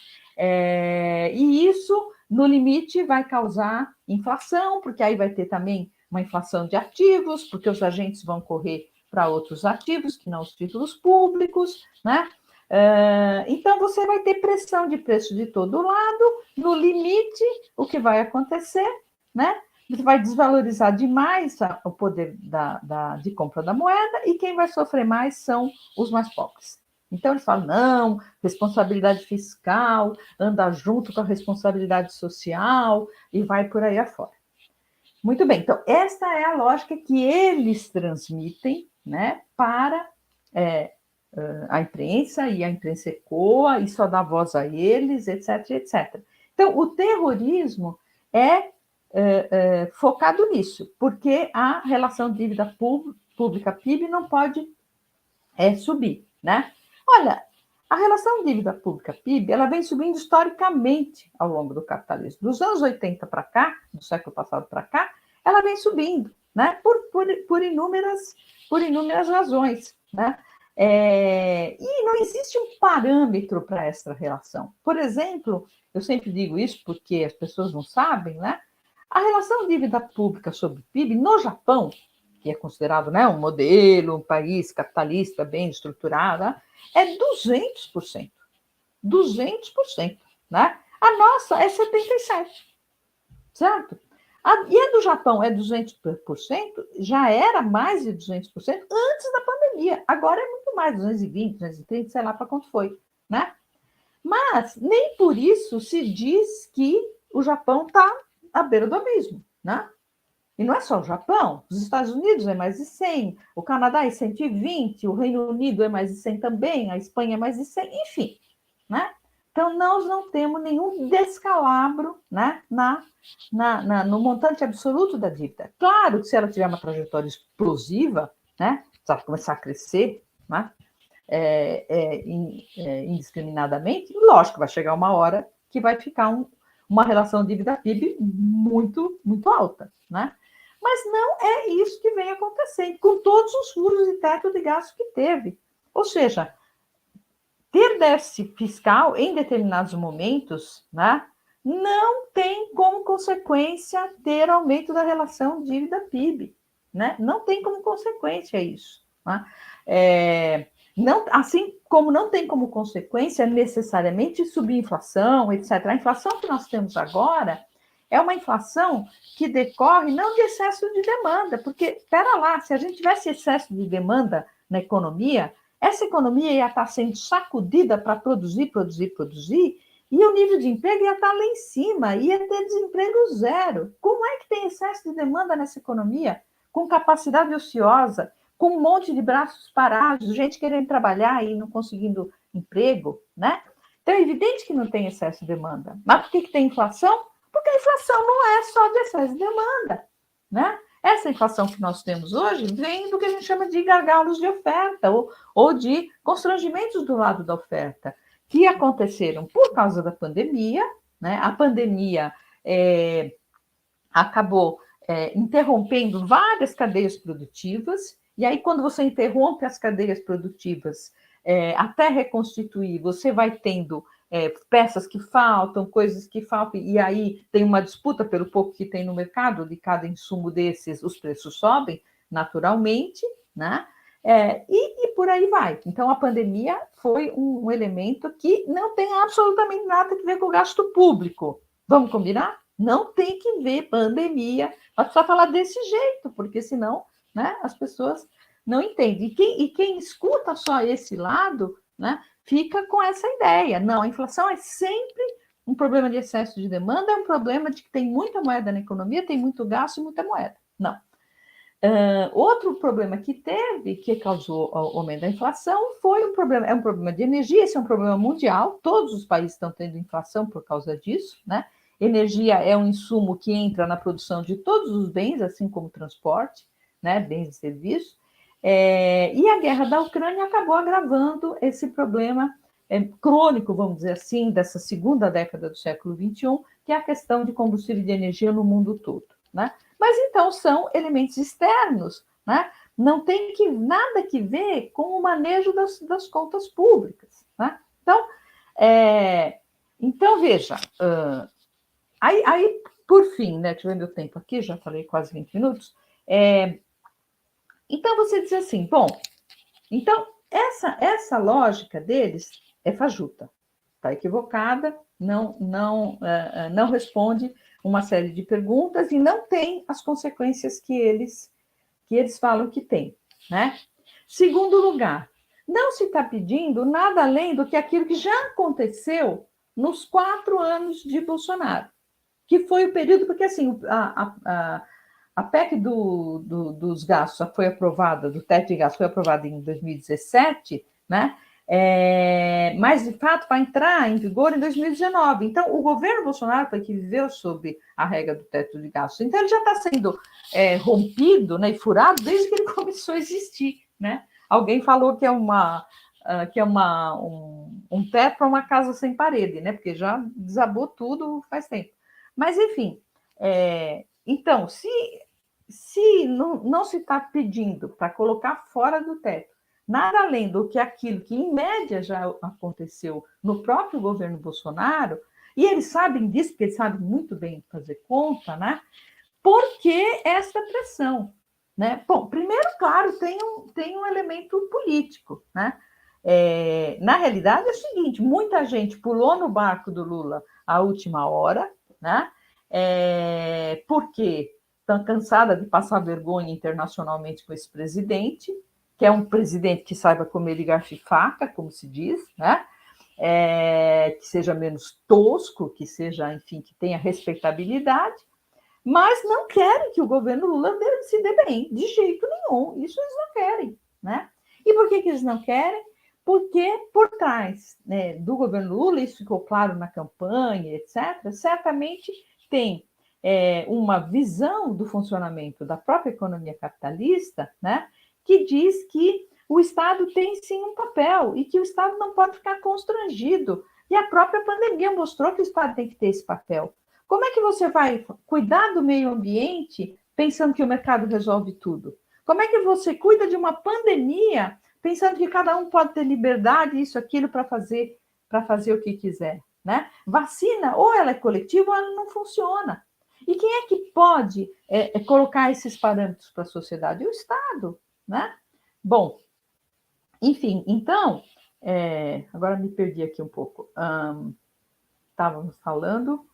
E isso, no limite, vai causar inflação, porque aí vai ter também uma inflação de ativos, porque os agentes vão correr para outros ativos, que não os títulos públicos, né? Então, você vai ter pressão de preço de todo lado, no limite, o que vai acontecer, né? Você vai desvalorizar demais o poder de compra da moeda, e quem vai sofrer mais são os mais pobres. Então, eles falam, não, responsabilidade fiscal, anda junto com a responsabilidade social, e vai por aí afora. Muito bem, então, esta é a lógica que eles transmitem, né, para a imprensa, e a imprensa ecoa, e só dá voz a eles, etc, etc. Então, o terrorismo é focado nisso, porque a relação dívida pública-PIB não pode subir, né? Olha, a relação dívida pública-PIB, ela vem subindo historicamente ao longo do capitalismo. Dos anos 80 para cá, do século passado para cá, ela vem subindo, né? Por inúmeras razões, né? E não existe um parâmetro para essa relação. Por exemplo, eu sempre digo isso porque as pessoas não sabem, né? A relação dívida pública sobre PIB no Japão, que é considerado, né, um modelo, um país capitalista bem estruturado, é 200%. 200%. Né? A nossa é 77%. Certo? E a do Japão é 200%, já era mais de 200% antes da pandemia. Agora é muito mais, 220, 230, sei lá para quanto foi. Né? Mas nem por isso se diz que o Japão está à beira do abismo. Né? E não é só o Japão, os Estados Unidos é mais de 100, o Canadá é 120, o Reino Unido é mais de 100 também, a Espanha é mais de 100, enfim. Né? Então, nós não temos nenhum descalabro, né, no montante absoluto da dívida. Claro que se ela tiver uma trajetória explosiva, né, se ela começar a crescer, né, indiscriminadamente, lógico, vai chegar uma hora que vai ficar uma relação dívida-PIB muito, muito alta, né? Mas não é isso que vem acontecendo, com todos os furos e teto de gasto que teve. Ou seja, ter déficit fiscal em determinados momentos, né, não tem como consequência ter aumento da relação dívida-PIB. Né? Não tem como consequência isso. Né? Não, assim como não tem como consequência necessariamente subir a inflação, etc. A inflação que nós temos agora é uma inflação que decorre não de excesso de demanda, porque, espera lá, se a gente tivesse excesso de demanda na economia, essa economia ia estar sendo sacudida para produzir, e o nível de emprego ia estar lá em cima, ia ter desemprego zero. Como é que tem excesso de demanda nessa economia? Com capacidade ociosa, com um monte de braços parados, gente querendo trabalhar e não conseguindo emprego, né? Então, é evidente que não tem excesso de demanda. Mas por que tem inflação? Porque a inflação não é só de excesso de demanda, né? Essa inflação que nós temos hoje vem do que a gente chama de gargalos de oferta ou de constrangimentos do lado da oferta, que aconteceram por causa da pandemia, né? A pandemia acabou interrompendo várias cadeias produtivas, e aí quando você interrompe as cadeias produtivas, até reconstituir, você vai tendo peças que faltam, coisas que faltam, e aí tem uma disputa pelo pouco que tem no mercado, de cada insumo desses, os preços sobem naturalmente, né? E por aí vai. Então, a pandemia foi um elemento que não tem absolutamente nada a ver com o gasto público. Vamos combinar? Não tem que ver pandemia, mas precisa falar desse jeito, porque senão, né, as pessoas não entendem. E quem escuta só esse lado, né, fica com essa ideia. Não, a inflação é sempre um problema de excesso de demanda, é um problema de que tem muita moeda na economia, tem muito gasto e muita moeda. Não. Outro problema que teve, que causou o aumento da inflação, foi um problema de energia. Esse é um problema mundial, todos os países estão tendo inflação por causa disso, né? Energia é um insumo que entra na produção de todos os bens, assim como transporte, né? Bens e serviços. E a guerra da Ucrânia acabou agravando esse problema crônico, vamos dizer assim, dessa segunda década do século XXI, que é a questão de combustível de energia no mundo todo, né? Mas então são elementos externos, né? Não tem nada que ver com o manejo das contas públicas, né? Então veja, aí por fim, né? Deixa eu ver meu tempo aqui, já falei quase 20 minutos. Então você diz assim, bom, então essa lógica deles é fajuta, está equivocada, não responde uma série de perguntas e não tem as consequências que eles falam que tem, né? Segundo lugar, não se está pedindo nada além do que aquilo que já aconteceu nos 4 anos de Bolsonaro, que foi o período, porque assim, a PEC dos gastos foi aprovada, do teto de gastos foi aprovada em 2017, né? Mas, de fato, vai entrar em vigor em 2019. Então, o governo Bolsonaro foi que viveu sob a regra do teto de gastos. Então, ele já está sendo rompido, né, e furado desde que ele começou a existir, né? Alguém falou que é um teto para uma casa sem parede, né? Porque já desabou tudo faz tempo. Mas, enfim, então, se não se está pedindo para colocar fora do teto nada além do que aquilo que, em média, já aconteceu no próprio governo Bolsonaro, e eles sabem disso, porque eles sabem muito bem fazer conta, né? Por que essa pressão? Né? Bom, primeiro, claro, tem um elemento político, né? Na realidade, é o seguinte, muita gente pulou no barco do Lula à última hora, né? Porque estão cansada de passar vergonha internacionalmente com esse presidente, que é um presidente que saiba comer de garfo e faca, como se diz, né? Que seja menos tosco, que seja, enfim, que tenha respeitabilidade, mas não querem que o governo Lula se dê bem, de jeito nenhum. Isso eles não querem, né? E por que eles não querem? Porque por trás, né, do governo Lula, isso ficou claro na campanha, etc., certamente tem uma visão do funcionamento da própria economia capitalista, né, que diz que o Estado tem sim um papel e que o Estado não pode ficar constrangido. E a própria pandemia mostrou que o Estado tem que ter esse papel. Como é que você vai cuidar do meio ambiente pensando que o mercado resolve tudo? Como é que você cuida de uma pandemia pensando que cada um pode ter liberdade, isso, aquilo, para fazer o que quiser, né? Vacina, ou ela é coletiva ou ela não funciona. E quem é que pode colocar esses parâmetros para a sociedade? O Estado, né? Bom, enfim, então, agora me perdi aqui um pouco. Estávamos falando...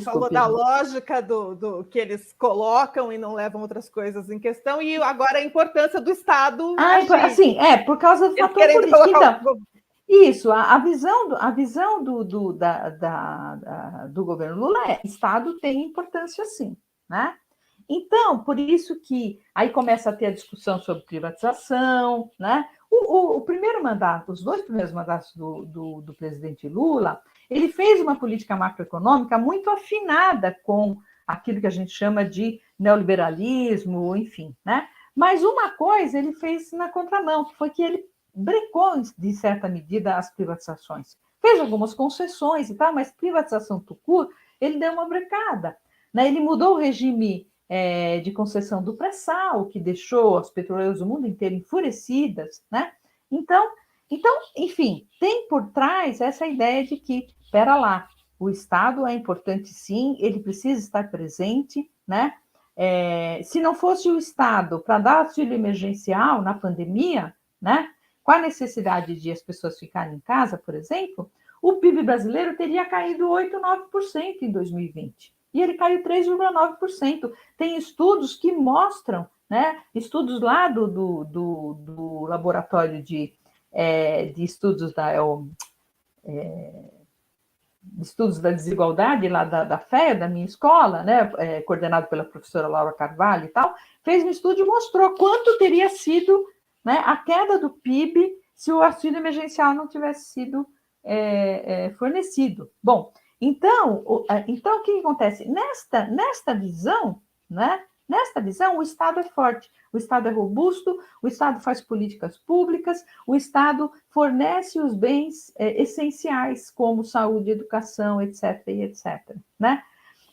Falou da lógica do que eles colocam e não levam outras coisas em questão, e agora a importância do Estado agir. Assim, por causa do fator político. Então, isso, a visão do governo Lula Estado tem importância sim, né? Então, por isso que aí começa a ter a discussão sobre privatização, né? O primeiro mandato, os 2 primeiros mandatos do presidente Lula, ele fez uma política macroeconômica muito afinada com aquilo que a gente chama de neoliberalismo, enfim, né? Mas uma coisa ele fez na contramão, que foi que ele brecou, de certa medida, as privatizações. Fez algumas concessões e tal, mas privatização tucur, ele deu uma brecada, né? Ele mudou o regime de concessão do pré-sal, que deixou as petroleiras do mundo inteiro enfurecidas, né? Então, enfim, tem por trás essa ideia de que, espera lá, o Estado é importante sim, ele precisa estar presente, né? Se não fosse o Estado para dar auxílio emergencial na pandemia, né? Com a necessidade de as pessoas ficarem em casa, por exemplo, o PIB brasileiro teria caído 8, 9% em 2020. E ele caiu 3,9%. Tem estudos que mostram, né? Estudos lá do laboratório de estudos Estudos da Desigualdade, lá da FEA, da minha escola, né, coordenado pela professora Laura Carvalho e tal, fez um estudo e mostrou quanto teria sido, né, a queda do PIB se o auxílio emergencial não tivesse sido fornecido. Bom, então, o que acontece? Nesta visão, né, nesta visão, o Estado é forte, o Estado é robusto, o Estado faz políticas públicas, o Estado fornece os bens essenciais, como saúde, educação, etc., e etc., né?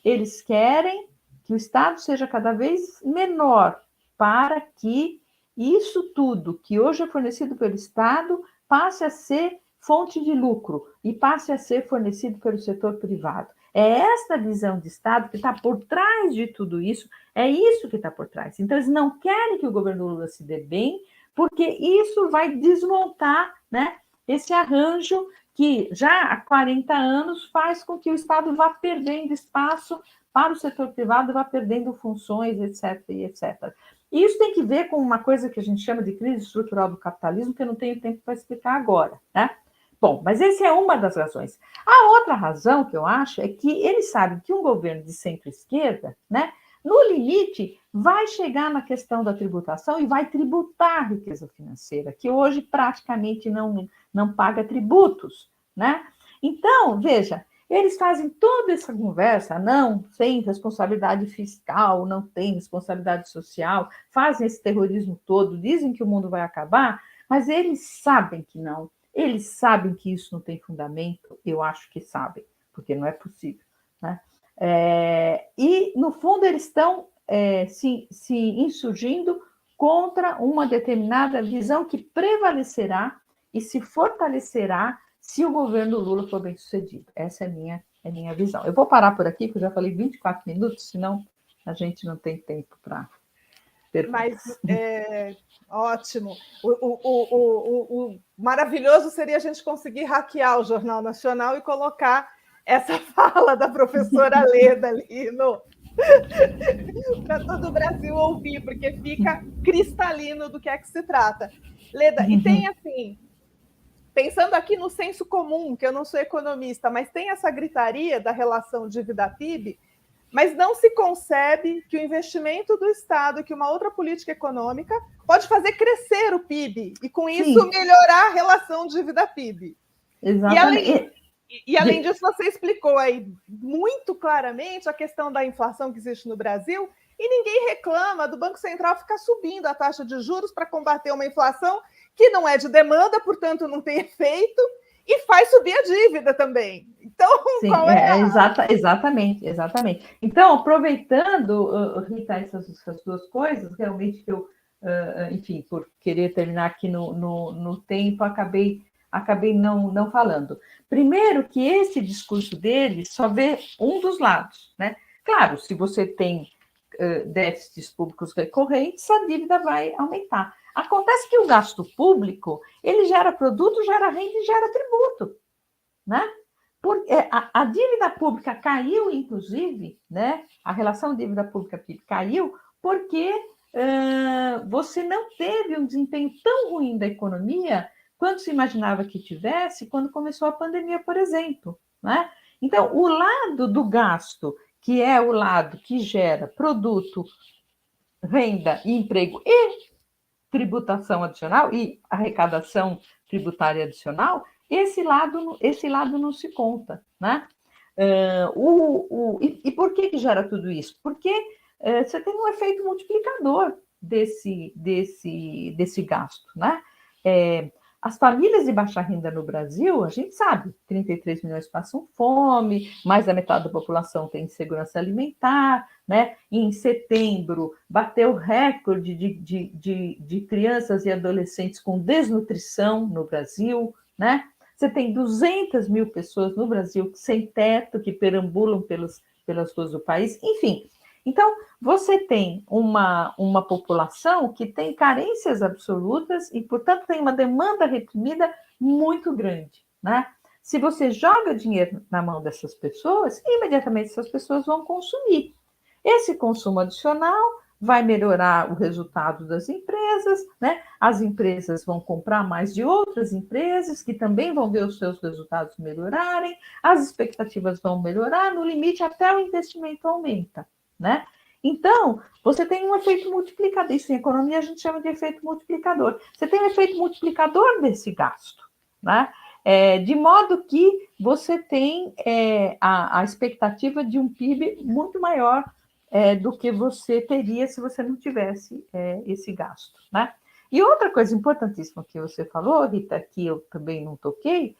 Eles querem que o Estado seja cada vez menor para que isso tudo que hoje é fornecido pelo Estado passe a ser fonte de lucro e passe a ser fornecido pelo setor privado. É esta visão de Estado que está por trás de tudo isso, é isso que está por trás. Então, eles não querem que o governo Lula se dê bem, porque isso vai desmontar, né, esse arranjo que já há 40 anos faz com que o Estado vá perdendo espaço para o setor privado, vá perdendo funções, etc., e etc. E isso tem que ver com uma coisa que a gente chama de crise estrutural do capitalismo, que eu não tenho tempo para explicar agora, né? Bom, mas essa é uma das razões. A outra razão que eu acho é que eles sabem que um governo de centro-esquerda, né, no limite, vai chegar na questão da tributação e vai tributar a riqueza financeira, que hoje praticamente não paga tributos, né? Então, veja, eles fazem toda essa conversa, não, sem responsabilidade fiscal, não tem responsabilidade social, fazem esse terrorismo todo, dizem que o mundo vai acabar, mas eles sabem que não. Eles sabem que isso não tem fundamento, eu acho que sabem, porque não é possível, né? E, no fundo, eles estão se insurgindo contra uma determinada visão que prevalecerá e se fortalecerá se o governo Lula for bem sucedido. Essa é a minha visão. Eu vou parar por aqui, porque eu já falei 24 minutos, senão a gente não tem tempo para perguntas. Mas, ótimo. O maravilhoso seria a gente conseguir hackear o Jornal Nacional e colocar essa fala da professora Leda ali para todo o Brasil ouvir, porque fica cristalino do que é que se trata. Leda, e tem assim, pensando aqui no senso comum, que eu não sou economista, mas tem essa gritaria da relação dívida-PIB, mas não se concebe que o investimento do Estado, que uma outra política econômica pode fazer crescer o PIB e, com isso, melhorar a relação dívida-PIB. Exatamente. E além disso, você explicou aí muito claramente a questão da inflação que existe no Brasil, e ninguém reclama do Banco Central ficar subindo a taxa de juros para combater uma inflação que não é de demanda, portanto, não tem efeito, e faz subir a dívida também. Então, sim, qual é exatamente. Então, aproveitando, Rita, essas duas coisas, realmente que eu, enfim, por querer terminar aqui no tempo, acabei não falando. Primeiro que esse discurso dele só vê um dos lados, né? Claro, se você tem déficits públicos recorrentes, a dívida vai aumentar. Acontece que o gasto público, ele gera produto, gera renda e gera tributo, né? A dívida pública caiu, inclusive, né? A relação dívida pública-PIB caiu porque você não teve um desempenho tão ruim da economia quanto se imaginava que tivesse quando começou a pandemia, por exemplo, né? Então, o lado do gasto, que é o lado que gera produto, renda e emprego e tributação adicional e arrecadação tributária adicional, esse lado não se conta, né? E por que gera tudo isso? Porque você tem um efeito multiplicador desse gasto, né? As famílias de baixa renda no Brasil, a gente sabe, 33 milhões passam fome, mais da metade da população tem insegurança alimentar, né? Em setembro, bateu recorde de crianças e adolescentes com desnutrição no Brasil, né? Você tem 200 mil pessoas no Brasil sem teto, que perambulam pelas ruas do país, enfim. Então, você tem uma população que tem carências absolutas e, portanto, tem uma demanda reprimida muito grande, né? Se você joga dinheiro na mão dessas pessoas, imediatamente essas pessoas vão consumir. Esse consumo adicional vai melhorar o resultado das empresas, né? As empresas vão comprar mais de outras empresas, que também vão ver os seus resultados melhorarem, as expectativas vão melhorar, no limite até o investimento aumenta, né? Então, você tem um efeito multiplicador, isso em economia a gente chama de efeito multiplicador. Você tem um efeito multiplicador desse gasto, né? De modo que você tem a expectativa de um PIB muito maior do que você teria se você não tivesse esse gasto, né? E outra coisa importantíssima que você falou, Rita, que eu também não toquei,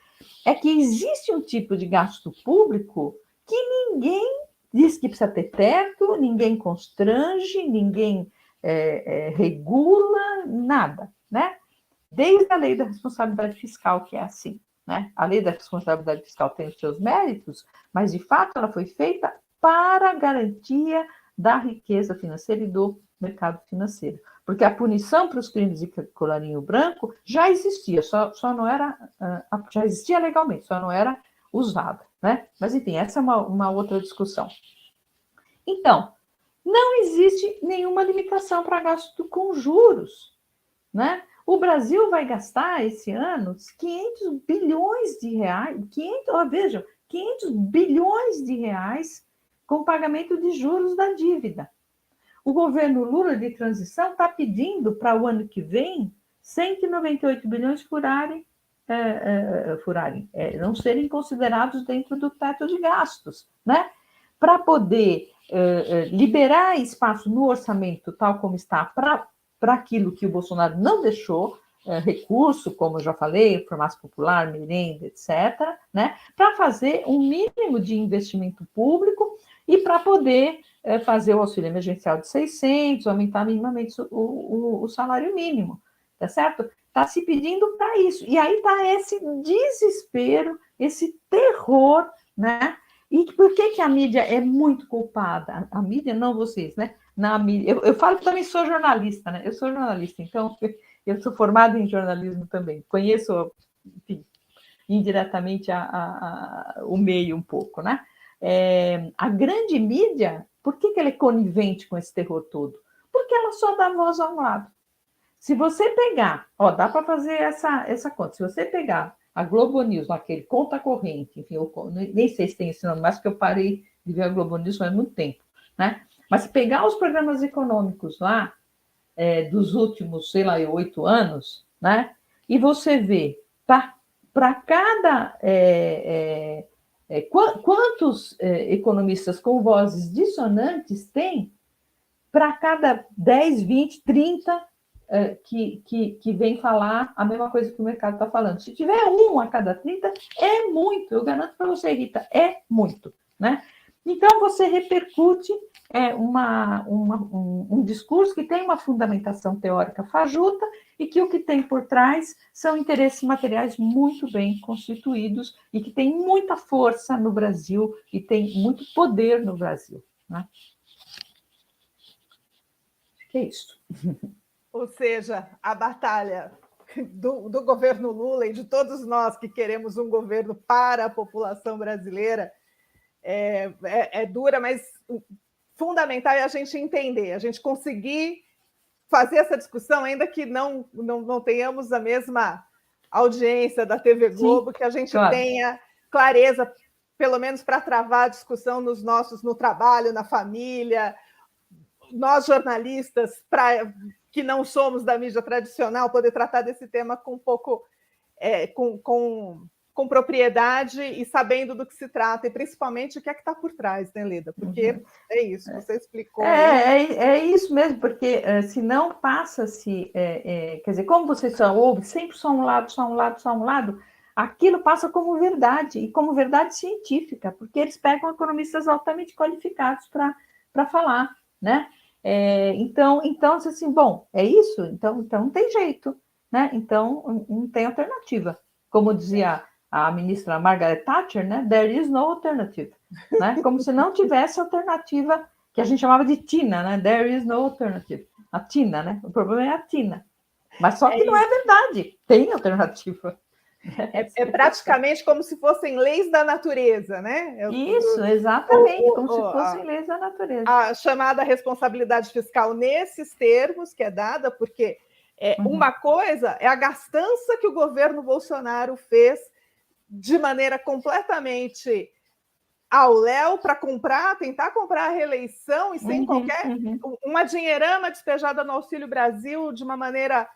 é que existe um tipo de gasto público que ninguém diz que precisa ter teto, ninguém constrange, ninguém regula, nada, né? Desde a lei da responsabilidade fiscal, que é assim, né? A lei da responsabilidade fiscal tem os seus méritos, mas, de fato, ela foi feita para a garantia da riqueza financeira e do mercado financeiro. Porque a punição para os crimes de colarinho branco já existia, só não era, já existia legalmente, só não era usada, né? Mas, enfim, essa é uma outra discussão. Então, não existe nenhuma limitação para gasto com juros, né? O Brasil vai gastar esse ano 500 bilhões de reais, 500 bilhões de reais com pagamento de juros da dívida. O governo Lula de transição está pedindo para o ano que vem 198 bilhões não serem considerados dentro do teto de gastos, né? Para poder liberar espaço no orçamento tal como está para aquilo que o Bolsonaro não deixou, recurso, como eu já falei, farmácia popular, merenda, etc., né? Para fazer um mínimo de investimento público e para poder fazer o auxílio emergencial de 600, aumentar minimamente o salário mínimo, tá certo? Está se pedindo para isso. E aí está esse desespero, esse terror, né? E por que a mídia é muito culpada? A mídia, não vocês, né? Na mídia. Eu falo que também sou jornalista, né? Eu sou jornalista, então eu sou formada em jornalismo também. Conheço, enfim, indiretamente o meio um pouco, né? A grande mídia, por que ela é conivente com esse terror todo? Porque ela só dá voz a um lado. Se você pegar, dá para fazer essa conta, se você pegar a Globo News, aquele conta corrente, enfim, nem sei se tem esse nome, mas que eu parei de ver a Globo News faz muito tempo, né? Mas se pegar os programas econômicos lá, dos últimos, sei lá, 8 anos, né? E você vê, para cada... quantos economistas com vozes dissonantes tem para cada 10, 20, 30 que vem falar a mesma coisa que o mercado está falando. Se tiver um a cada 30, é muito, eu garanto para você, Rita, é muito, né? Então, você repercute um discurso que tem uma fundamentação teórica fajuta e que o que tem por trás são interesses materiais muito bem constituídos e que tem muita força no Brasil e tem muito poder no Brasil, né? Acho que é isso. Ou seja, a batalha do governo Lula e de todos nós que queremos um governo para a população brasileira é dura, mas fundamental é a gente entender, a gente conseguir fazer essa discussão, ainda que não tenhamos a mesma audiência da TV Globo, sim, que a gente tenha clareza, pelo menos para travar a discussão no trabalho, na família, nós jornalistas, que não somos da mídia tradicional, poder tratar desse tema com um pouco com propriedade e sabendo do que se trata, e principalmente o que é que está por trás, né, Leda? Porque é isso, você explicou. É isso mesmo, porque senão passa-se, quer dizer, como você só ouve sempre só um lado, aquilo passa como verdade, e como verdade científica, porque eles pegam economistas altamente qualificados para falar, né? Então, assim, bom, é isso? Então não tem jeito, né? Então, não tem alternativa. Como dizia a ministra Margaret Thatcher, né? There is no alternative, né? Como se não tivesse alternativa, que a gente chamava de TINA, né? There is no alternative. A TINA, né? O problema é a TINA. Mas só que não é verdade, tem alternativa. É praticamente como se fossem leis da natureza, né? Isso, exatamente, como se fossem leis da natureza. A chamada responsabilidade fiscal nesses termos que é dada, porque uma coisa é a gastança que o governo Bolsonaro fez de maneira completamente ao léu para tentar comprar a reeleição e sem qualquer... Uma dinheirama despejada no Auxílio Brasil de uma maneira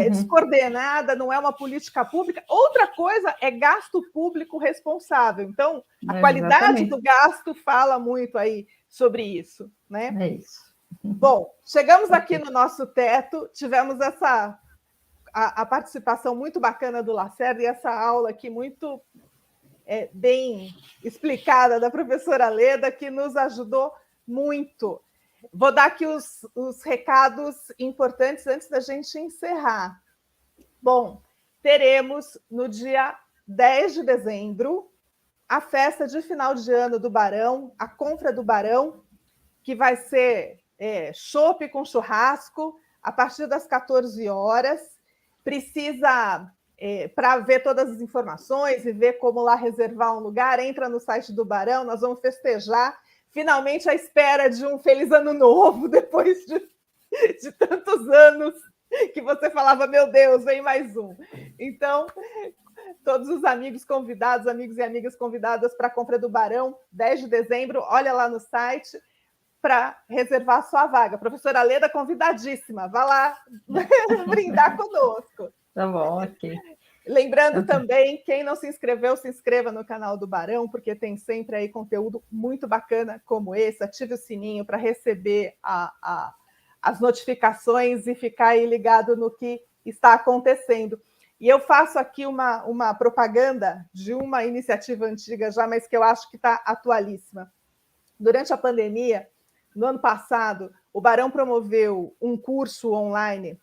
descoordenada, não é uma política pública. Outra coisa é gasto público responsável. Então, a qualidade do gasto fala muito aí sobre isso, né? É isso. Bom, chegamos aqui no nosso teto, tivemos a participação muito bacana do Lacerda e essa aula aqui muito bem explicada da professora Leda, que nos ajudou muito. Vou dar aqui os recados importantes antes da gente encerrar. Bom, teremos no dia 10 de dezembro a festa de final de ano do Barão, a Confra do Barão, que vai ser chopp com churrasco a partir das 14 horas. Precisa, para ver todas as informações e ver como lá reservar um lugar, entra no site do Barão, nós vamos festejar finalmente a espera de um feliz ano novo, depois de tantos anos que você falava, meu Deus, vem mais um. Então, todos os amigos convidados, amigos e amigas convidadas para a Confra do Barão, 10 de dezembro, olha lá no site para reservar a sua vaga. Professora Leda, convidadíssima, vá lá brindar conosco. Tá bom, ok. Lembrando também, quem não se inscreveu, se inscreva no canal do Barão, porque tem sempre aí conteúdo muito bacana como esse. Ative o sininho para receber as notificações e ficar aí ligado no que está acontecendo. E eu faço aqui uma propaganda de uma iniciativa antiga já, mas que eu acho que está atualíssima. Durante a pandemia, no ano passado, o Barão promoveu um curso online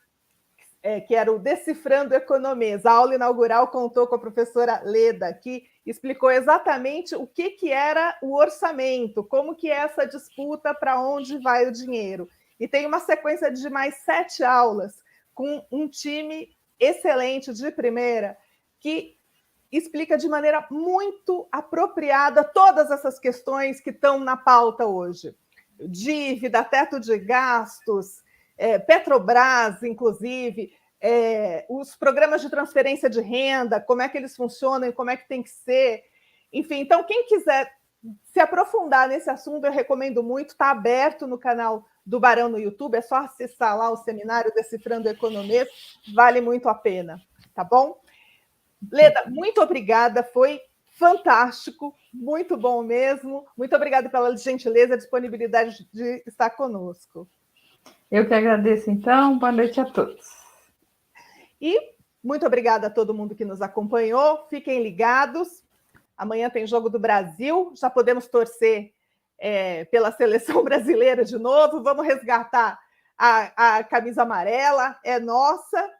que era o Decifrando Economias. A aula inaugural contou com a professora Leda, que explicou exatamente o que era o orçamento, como que é essa disputa, para onde vai o dinheiro. E tem uma sequência de mais 7 aulas com um time excelente de primeira, que explica de maneira muito apropriada todas essas questões que estão na pauta hoje. Dívida, teto de gastos, Petrobras, inclusive, os programas de transferência de renda, como é que eles funcionam e como é que tem que ser. Enfim, então, quem quiser se aprofundar nesse assunto, eu recomendo muito, está aberto no canal do Barão no YouTube, é só acessar lá o seminário Decifrando Economias, vale muito a pena, tá bom? Leda, muito obrigada, foi fantástico, muito bom mesmo. Muito obrigada pela gentileza e disponibilidade de estar conosco. Eu que agradeço, então. Boa noite a todos. E muito obrigada a todo mundo que nos acompanhou. Fiquem ligados. Amanhã tem Jogo do Brasil. Já podemos torcer pela seleção brasileira de novo. Vamos resgatar a camisa amarela. É nossa.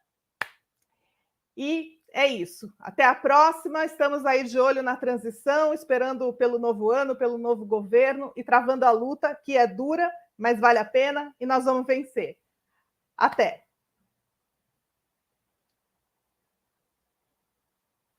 E é isso. Até a próxima. Estamos aí de olho na transição, esperando pelo novo ano, pelo novo governo e travando a luta, que é dura, mas vale a pena, e nós vamos vencer. Até!